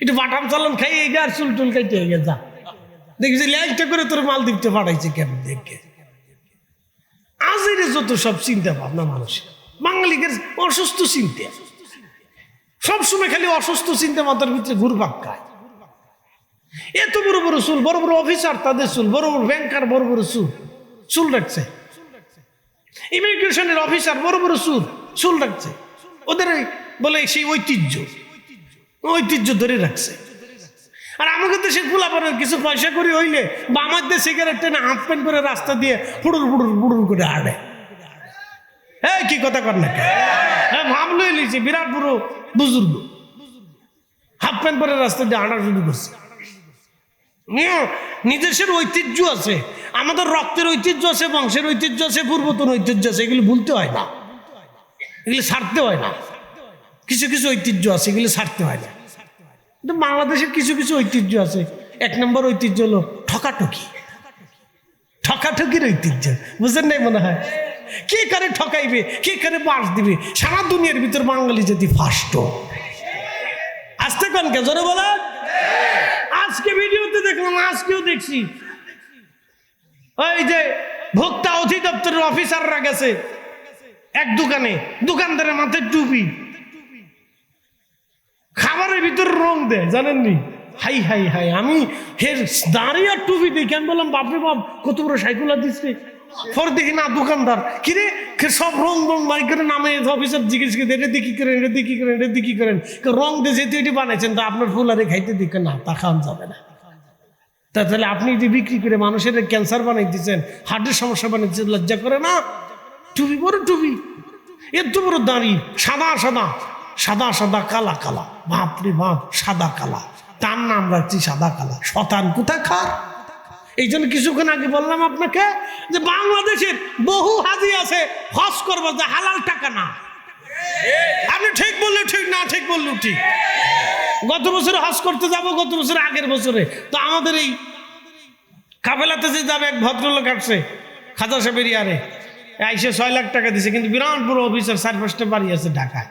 একটু বাটাম চালান খাই এই আর চুল টুল কাটে গে যা। দেখছি ল্যাংটা করে তোর মালদ্বীপটা পাঠাইছে কেন দেখে। আজের যত সব চিন্তা ভাবনা মানুষের, বাঙালিদের অসুস্থ চিন্তা, সবসময় খালি অসুস্থ চিন্তা মাথার ভিতরে ঘুরপাক খায়। এত বড় বড় চুল, বড় বড় অফিসার তাদের চুল, বড় বড় ব্যাংকার বড় বড় চুল রাখছে। ইমিগ্রেশনের অফিসার বড় বড় চুল রাখছে। ওদের বলে সেই ঐতিহ্য ধরে রাখছে। আর আমাদের দেশে গোলাপানের কিছু পয়সা করি হইলে বা আমার দেশে সিগারেট টেনে হাফ প্যান্ট করে রাস্তা দিয়ে ফুড়ুর ফুড়ুর ফুড়ুর করে আড়ে। হ্যাঁ, কি কথা কর না? হ্যাঁ, ভাবলো লিখছে বিরাট বড় বুজুর্গ হাফ প্যান্ট পরে রাস্তা দিয়ে আড়া শুরু করছে। নিজস্বের ঐতিহ্য আছে, আমাদের রক্তের ঐতিহ্য আছে, বংশের ঐতিহ্য আছে, পূর্বতন ঐতিহ্য আছে। এগুলো ভুলতে হয় না, এগুলো ছাড়তে হয় না। কিছু কিছু ঐতিহ্য আছে, এগুলো ছাড়তে হয় না। কিন্তু বাংলাদেশের কিছু কিছু ঐতিহ্য আছে। 1 নম্বর ঐতিহ্য হলো ঠকাঠকির ঐতিহ্য। বুঝেন নাই মনে হয়? কে কারে ঠকাইবে, কে কারে বাস দিবে, সারা দুনিয়ার ভিতর বাঙালি যদি ফার্স্ট। আসতে কোন কে জোরে বলে। আজকে ভিডিওতে দেখলাম, আজকেও দেখছি, ওই যে ভোক্তা অধিদপ্তরের অফিসাররা গেছে এক দোকানে, দোকানদারের মাথায় টুপি, খাবারের ভিতর রং দেয়, জানেননি? হাই হাই হাই, আমি হের দাঁড়িয়ে টুপি দেখি আমি বললাম বাপরে বাপ, কত বড় সাইকুলা দিচ্ছে। দেখি না দোকানদার কিরে সব রং বাই করে নামে অফিসার জিজ্ঞেস করে এটা দিয়ে কি করেন, এটা দিয়ে কি করেন, এটা দিয়ে কি করেন, রং দিয়ে যেহেতু এটি বানাইছেন তা আপনার ফুলারে খাইতে দিকে না, তা খাওয়ান যাবে না। তাহলে আপনি যদি বিক্রি করে মানুষের ক্যান্সার বানাই দিচ্ছেন, হার্টের সমস্যা বানাইছেন, লজ্জা করে না? টুপি বড় টুপি, এত বড় দাঁড়ি, সাদা সাদা সাদা সাদা কালা কালা, বাপরে বাপ, সাদা কালা, তার নাম রাখছি সাদা কালা। শতান কোথায় খার? এই জন্য কিছুক্ষণ আগে বললাম আপনাকে যে বাংলাদেশের বহু হাজি আছে হজ করবার যে হালাল টাকা না। আপনি ঠিক বললে ঠিক, না ঠিক বললেও ঠিক। গত বছরে হজ করতে যাব, গত বছরে আগের বছরে তো আমাদের এই কাফেলাতে যে যাবে এক ভদ্রলোক আসছে খাজা সাহেবের ইয়ারে, আইসে 6 লাখ টাকা দিছে, কিন্তু বিরাট বড় অফিসার 4-5টা বাড়ি আছে ঢাকায়।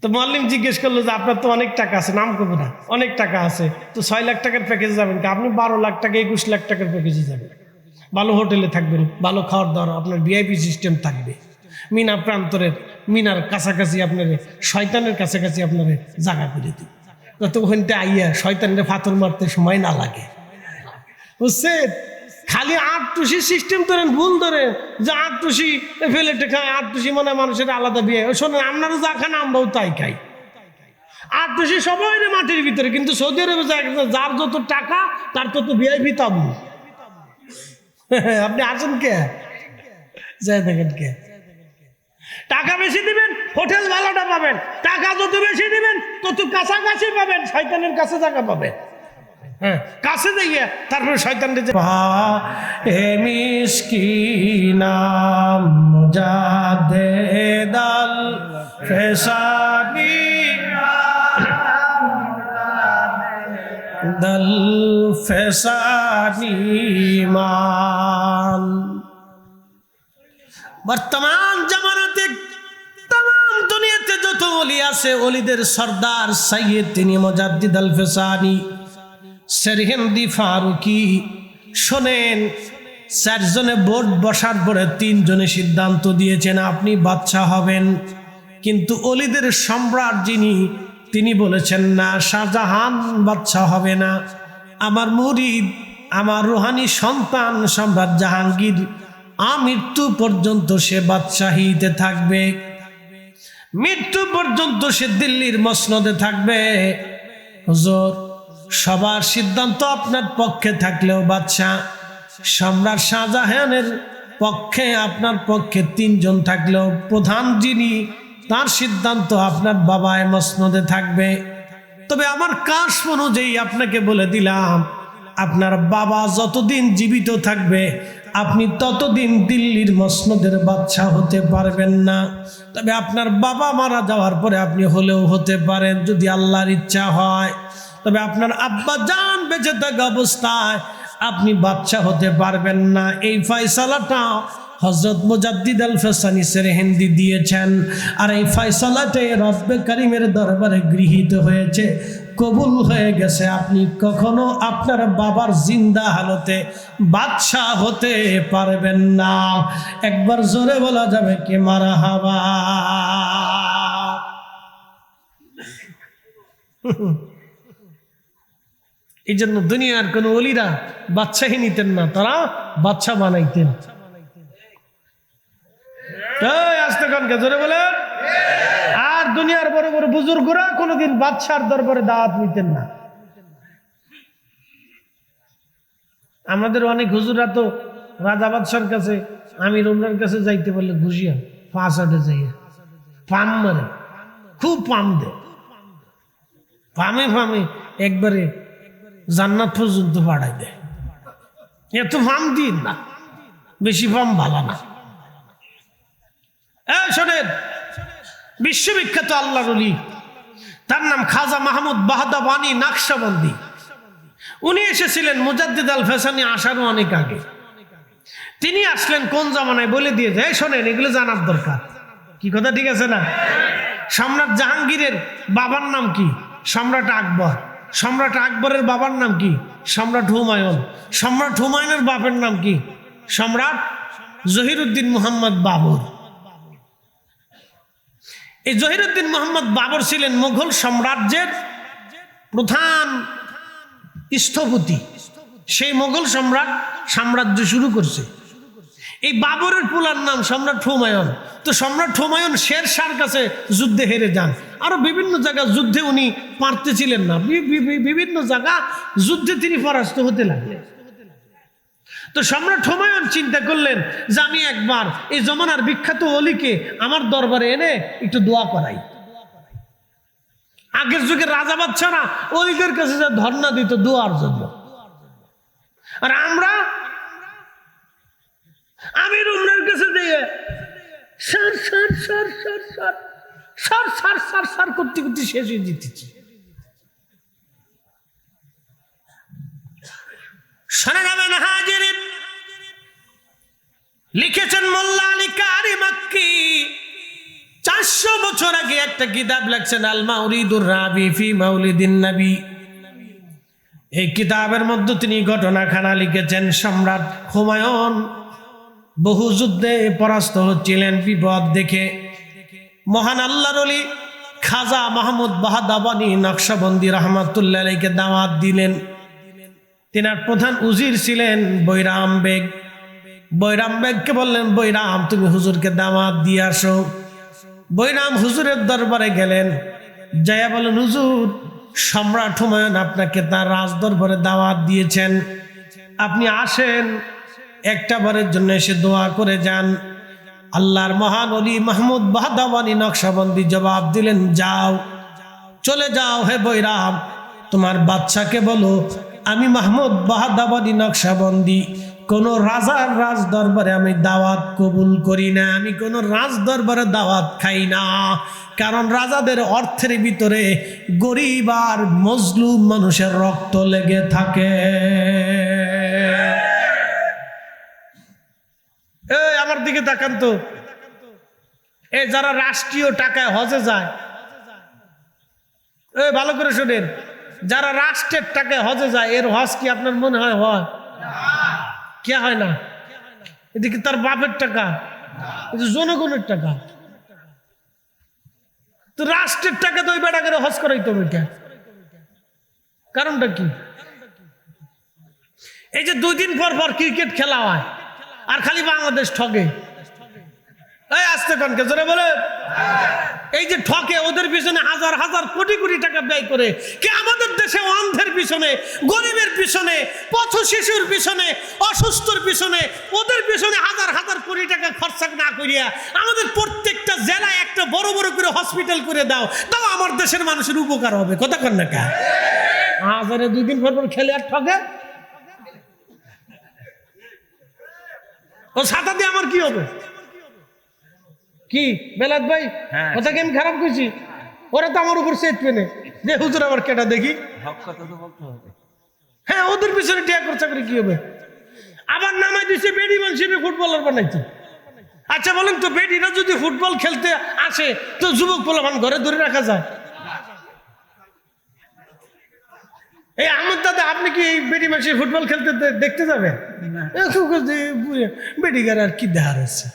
তো মোয়াল্লিম জিজ্ঞেস করলো যে আপনার তো অনেক টাকা আছে, নাম করবো না, অনেক টাকা আছে, তো 6 লাখ টাকার প্যাকেজে যাবেন, আপনি 12 লাখ টাকা 21 লাখ টাকার প্যাকেজে যাবেন, ভালো হোটেলে থাকবেন, ভালো খাওয়ার দাওয়ার, আপনার ভিআইপি সিস্টেম থাকবে, মিনা প্রান্তরের মিনার কাছাকাছি আপনার শয়তানের কাছাকাছি আপনার জায়গা করে দিই, যাতে ওখানটা আইয়া শয়তানের ফাতর মারতে সময় না লাগে, বুঝছেন? খালি 8 টুসি সিস্টেম ধরেন, ভুল ধরেন যে 8 টুসি ফেলেটে খায়, 8 টুসি মানে মানুষের আলাদা বিয়ে। শোনেন, আপনারও যা খান আমরাও তাই খাই, 8 টুসি সবাই মাটির ভিতরে, কিন্তু সৌদি আরবে যার যত টাকা তার তত ভিআইপি তাবু। আপনি আসেন কে? যাই দেখেন কে টাকা বেশি দিবেন হোটেল ভাড়াটা পাবেন, টাকা যত বেশি দিবেন তত কাছাকাছি পাবেন, শয়তানের কাছে জায়গা পাবেন। হ্যাঁ, কাছে যাইয়া তারপরে শয়তানকে মিসকিনাম মুজাদ্দেদাল ফেসানি দল ফেসানি মান। বর্তমান জামানাতে তাম দুনিয়াতে যত ওলি আছে, ওলিদের সর্দার সাইয়্যিদ তিনি মুজাদ্দিদ আল ফেসানি সেরহিন্দি ফারুকি। শোনেন, 4 জনে বোর্ড বসার পরে 3 জনে সিদ্ধান্ত দিয়েছেন আপনি বাদশা হবেন, কিন্তু ওলিদের সম্রাট যিনি তিনি বলেছেন না, শাহজাহান বাদশা হবে না, আমার মুরিদ, আমার রুহানি সন্তান সম্রাট জাহাঙ্গীর আমৃত্যু পর্যন্ত সে বাদশাহীতে থাকবে, মৃত্যু পর্যন্ত সে দিল্লির মসনদে থাকবে। হুজুর, সবার সিদ্ধান্ত আপনার পক্ষে থাকলেও বাদশাহ সম্রাট শাহজাহানের পক্ষে, আপনার পক্ষে 3 জন থাকলেও প্রধান যিনি তার সিদ্ধান্ত আপনার বাবায় মসনদে থাকবে। তবে আমার কাশ অনুযায়ী আপনাকে বলে দিলাম, আপনার বাবা যতদিন জীবিত থাকবে আপনি ততদিন দিল্লির মসনদের বাদশা হতে পারবেন না। তবে আপনার বাবা মারা যাওয়ার পরে আপনি হলেও হতে পারেন যদি আল্লাহর ইচ্ছা হয়। তবে আপনার আব্বা জান বেঁচে থাকা অবস্থায় আপনি বাদশা হতে পারবেন না। এই ফয়সালাটা হযরত মুজাদ্দিদ আল ফেসানি সেরহিন্দি দিয়েছেন, আর এই ফয়সালাতে রব্বে কারিমের দরবারে গৃহীত হয়েছে, কবুল হয়ে গেছে। আপনি কখনো আপনার বাবার জিন্দা হালতে বাদশা হতে পারবেন না। একবার জোরে বলা যাবে কি মারহাবা। এই জন্য দুনিয়ার কোন ওলিরা বাদশাহী নিতেন না, তারা বাদশা বানাইতেন। আস্তে কানকে জোরে বলেন। আর দুনিয়ার বড় বড় বুজুর্গরা কোনোদিন বাদশার দরবারে দাওয়াত নিতেন না। আমাদের অনেক হুজুরা তো রাজা বাদশার কাছে, আমির ওমরার কাছে যাইতে বললে ঘুষিয়া ফাঁসাটে যাইয়া পাম মারে, খুব পাম দেয়, পামে পামে একবারে জান্নাত পর্যন্ত বাড়াই দেয়। এত ফাম দিন না, বেশি ফাম ভালো না। শোনেন, বিশ্ববিখ্যাত আল্লাহর ওলি, তার নাম খাজা মাহমুদ বাহাদাবানি নাকশবন্দি। উনি এসেছিলেন মুজাদ্দিদ আল ফেসানি আসারও অনেক আগে। তিনি আসলেন কোন জামানায় বলে দিয়েছে, এই শোনেন, এগুলো জানার দরকার। কি কথা, ঠিক আছে না? সম্রাট জাহাঙ্গীরের বাবার নাম কি? সম্রাট আকবর। সম্রাট আকবরের বাবার নাম কি? সম্রাট হুমায়ুন। সম্রাট হুমায়ুনের বাপের নাম কি? সম্রাট জহিরুদ্দিন মুহাম্মদ বাবর। এই জহিরুদ্দিন মোহাম্মদ বাবর ছিলেন মুঘল সাম্রাজ্যের প্রধান স্থপতি, সেই মোগল সম্রাট সাম্রাজ্য শুরু করছে। এই বাবরের পোলার নাম সম্রাট হুমায়ুন। তো সম্রাট হুমায়ুন শের শাহর কাছে যুদ্ধে হেরে যান। আরো বিভিন্ন জায়গা যুদ্ধে উনি পারতেছিলেন না, বিভিন্ন জায়গা যুদ্ধে তিনি পরাস্ত হতে লাগলেন। তো সম্রাট হুমায়ুন চিন্তা করলেন যে আমি একবার এই জমানার বিখ্যাত অলিকে আমার দরবারে এনে একটু দোয়া করাই। আগের যুগের রাজা বাদশারা অলিদের কাছে যা ধর্ণা দিত দোয়ার জন্য, আর আমরা আমির উমরের কাছে দিয়ে সার সার সার সার সার সার সার সার সার করতে করতে শেষ হয়ে যেতেছি। শোনাবেন হাজিরিন, লিখেছেন মোল্লা আলী কারি মাক্কি 400 বছর আগে একটা কিতাব লিখছেন আল মাউরিদুর রাবি ফি মাউলিদিন নবী। এই কিতাবের মধ্যে তিনি ঘটনাখানা লিখেছেন। সম্রাট হুমায়ুন বহু যুদ্ধে পরাস্ত হচ্ছিলেন, বিপদ দেখে মহান আল্লাহর ওলি খাজা মাহমুদ বাহাদাবানী নকশবন্দি রহমাতুল্লাহ আলাইহিকে দাওয়াত দিলেন। তিনার প্রধান উজির ছিলেন বৈরাম বেগ। বৈরাম বেগকে বললেন, বৈরাম তুমি হুজুরকে দাওয়াত দিয়ে আসো। বৈরাম হুজুরের দরবারে গেলেন, যাইয়া বলেন, হুজুর সম্রাট হুমায়ুন আপনাকে তার রাজ দরবারে দাওয়াত দিয়েছেন, আপনি আসেন, একটা বারের জন্য এসে দোয়া করে যান। আল্লাহর মহান ওলি মাহমুদ বাহাদাবানী নকশবন্দি জবাব দিলেন, যাও, চলে যাও হে বৈরাম, তোমার বাচ্চাকে বলো আমি মাহমুদ বাহাদাবানী নকশবন্দি কোন রাজার রাজ দরবারে আমি দাওয়াত কবুল করি না, আমি কোন রাজ দরবারে দাওয়াত খাই না। কারণ রাজাদের অর্থের ভিতরে গরিব আর মজলুম মানুষের রক্ত লেগে থাকে। এই আমার দিকে তাকান তো, এই যারা রাষ্ট্রীয় টাকায় হজে যায়, এই ভালো করে শোনেন, যারা রাষ্ট্রের টাকায় হজে যায় এর হজ কি আপনার মনে হয় হয়? কে হয় না? এদিকে তার বাপের টাকা, জনগণের টাকা। তো রাষ্ট্রের টাকা তো ওই বেটা করে হজ করাইতে হবে কেন? কারণটা কি? এই যে 2 দিন পর পর ক্রিকেট খেলা হয় আর খালি বাংলাদেশ ঠকে। এই আসতে কনকে জোরে বলে, এই যে ঠকে, ওদের পিছনে হাজার হাজার কোটি কোটি টাকা ব্যয় করে। কে আমাদের দেশে অন্ধের পিছনে, গরিবের পিছনে, পথ শিশুর পিছনে, অসুস্থর পিছনে, ওদের পিছনে হাজার হাজার কোটি টাকা খরচা না করিয়া আমাদের প্রত্যেকটা জেলায় একটা বড় বড় করে হসপিটাল করে দাও, তাও আমার দেশের মানুষের উপকার হবে। কথা কন না কা? হাজারে 2 দিন পর পর খেলে আর ঠকে, ও ছাতা দিয়ে আমার কি হবে? কি বেলাত ভাই কথা কি আমি খারাপ করছি? ওরা তো আমার উপর সেট পেনে যে হুজুর আবার কেটা দেখি। হ্যাঁ, ওদের পিছনে টিয়া খরচা করে কি হবে? আবার নামাই দিছে বেডি মানুষের ফুটবলার বানাইছে। আচ্ছা বলেন তো, বেডিরা যদি ফুটবল খেলতে আসে তো যুবক পোলাপান ঘরে ধরে রাখা যায়? এই আমার দাদা, আপনি কি এই বেডি মানুষের ফুটবল খেলতে দেখতে যাবেন? বেডিগার আর কি দেখার আছে?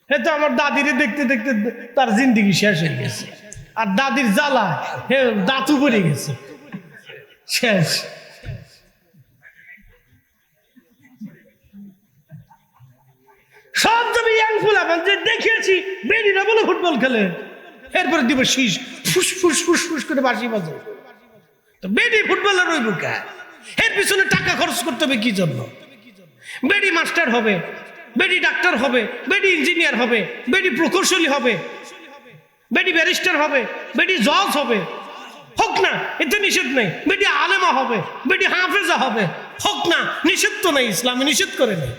হে তো আমার দাদিরে দেখতে দেখতে তার জিন্দিগি শেষ হয়ে গেছে, আর দাদির জ্বালা হে দাঁতু পড়ে গেছে, শেষ। সব জমি ইয়াং ফুলাবান যে দেখিয়েছি বেডিরা বলে ফুটবল খেলে, এরপরে দিব শীষ ফুস ফুস ফুস ফুস করে বাঁশি বাজে। তো বেডি ফুটবলার রইব কে? এর পিছনে টাকা খরচ করতে হবে কি জন্য? বেডি মাস্টার হবে, বেডি ডাক্তার হবে, বেডি ইঞ্জিনিয়ার হবে, বেডি প্রকৌশলী হবে, বেডি ব্যারিস্টার হবে, বেডি জজ হবে, হোক না, এতে নিষেধ নেই। বেডি আলেমা হবে, বেডি হাফেজা হবে, হোক না, নিষেধ তো নেই, ইসলামে নিষেধ করে নেই।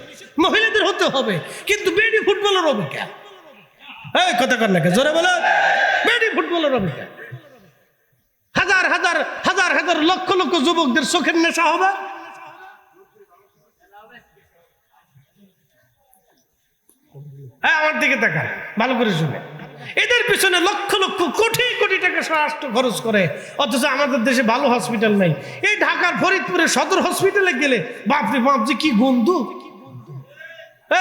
মহিলাদের হতে হবে, কিন্তু বেডি ফুটবলার হবে কে? এই কথা কর না কে? জোরে বলো, বেডি ফুটবলার হবে কে? হাজার হাজার হাজার হাজার লক্ষ লক্ষ যুবকদের চোখের নেশা হবে। হ্যাঁ, আমার দিকে তাকান, ভালো করে শুনে। এদের পিছনে লক্ষ লক্ষ কোটি কোটি টাকা রাষ্ট্র খরচ করে, অথচ আমাদের দেশে ভালো হসপিটাল নাই। এই ঢাকার ফরিদপুরে সদর হসপিটালে গেলে বাপরে বাপ যে কি গন্ধ।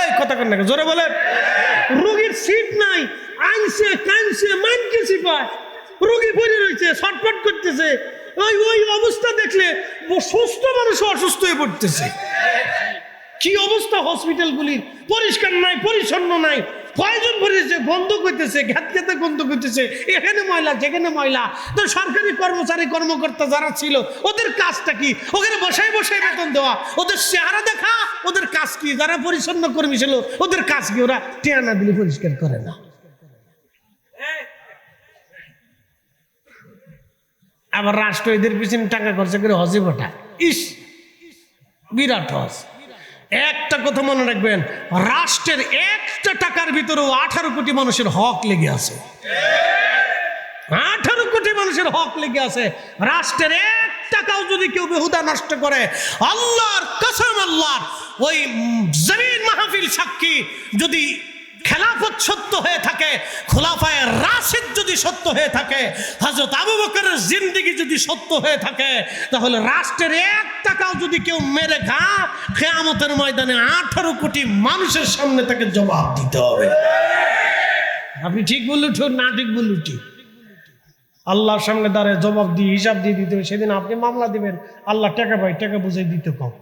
এই কথা কন না, জোরে বলে, রোগীর সিট নাই, আইনছে কানছে মানকেছি পায়, রোগী পড়ে রয়েছে, ছটফট করতেছে, ওই ওই অবস্থা দেখলে সুস্থ মানুষ অসুস্থ হয়ে পড়তেছে। কি অবস্থা হসপিটালগুলির, পরিষ্কার নাই, পরিচ্ছন্ন নাই, কয়জন ভরেছে, গন্ধ করতেছে, ঘ্যাত ঘ্যাতে গন্ধ করতেছে, এখানে ময়লা যেখানে ময়লা। তো সরকারি কর্মচারী কর্মকর্তা যারা ছিল ওদের কাজটা কি? ওখানে বসাই বসাই বেতন দেওয়া, ওদের চেহারা দেখা, ওদের কাজ কি? যারা পরিচ্ছন্ন কর্মী ছিল ওদের কাজ কি? ওরা টিয়ানা দিলে পরিষ্কার করে না। আবার রাষ্ট্র এদের পিছনে টাকা খরচা করে হজে পাঠায়। ইস, বিরাট হজ। একটা কথা মনে রাখবেন, রাষ্ট্রের একটা টাকার ভিতরেও 18 কোটি মানুষের হক লেগে আছে। 18 কোটি মানুষের হক লেগে আছে। রাষ্ট্রের এক টাকাও যদি কেউ বেহুদা নষ্ট করে, আল্লাহর কসম, আল্লাহর ওই জমিন মাহফিল সাক্ষী, যদি খেলাফত সত্য হয়ে থাকে, খোলাফায়ে রাশিদ যদি সত্য হয়ে থাকে, হযরত আবু বকরের জিন্দেগি যদি সত্য হয়ে থাকে, তাহলে রাষ্ট্রের এক টাকাও যদি কেউ মেরে কিয়ামতের ময়দানে 18 কোটি মানুষের সামনে তাকে জবাব দিতে হবে। আপনি ঠিক বললেন ঠিক, না ঠিক বললেন ঠিক, আল্লাহর সামনে দাঁড়ায় জবাব দিয়ে হিসাব দিয়ে দিতে হবে। সেদিন আপনি মামলা দিবেন, আল্লাহ টাকা পাই, টাকা বুঝাই দিতে কম।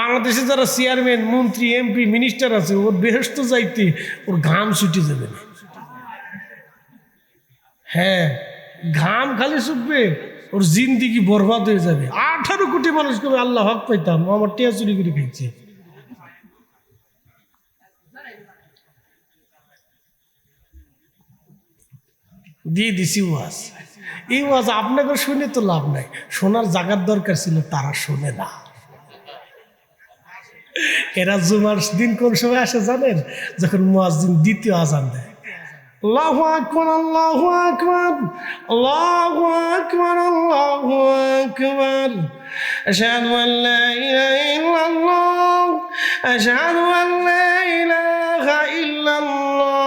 বাংলাদেশে যারা চেয়ারম্যান, মন্ত্রী, এমপি, মিনিস্টার আছে, ওর বেহেশত যাইতে ওর ঘাম ছুটে যাবে না। হ্যাঁ, ঘাম খালি ছুটবে, ওর জিন্দিগি বরবাদ হয়ে যাবে। 18 কোটি মানুষ করে আল্লাহ হক পাইতাম, আমার টিয়া চুরি করে খাইছে। দিয়ে দিছি ওয়াজ। এই ওয়াজ আপনাকে শুনে তো লাভ নাই, শোনার জায়গার দরকার ছিল, তারা শোনে না। এরা জুমার দিন কোন সময় আসে জানেন? যখন মুয়াজ্জিন দ্বিতীয় আযান দেয়। আল্লাহু আকবার, আল্লাহু আকবার, আল্লাহু আকবার, আল্লাহু আকবার, আশহাদু আল লা ইলাহা ইল্লাল্লাহ, আশহাদু আল লা ইলাহা ইল্লাল্লাহ।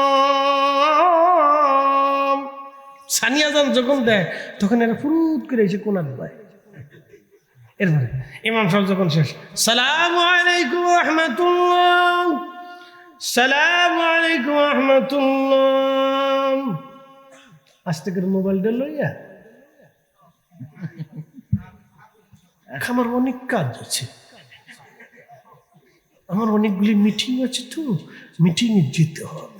সানি আযান যখন দেয় তখন এরা ফুরুত করে এসে কোনার দেয়। এরপরে ইমাম সাহেব যখন শেষ, সালামু আলাইকুম ওয়া রাহমাতুল্লাহ, সালামু আলাইকুম ওয়া রাহমাতুল্লাহ। আস্তে করে মোবাইলটা লইয়া, আমার অনেক কাজ আছে, আমার অনেকগুলি মিটিং আছে, তো মিটিংয়ে যেতে হবে।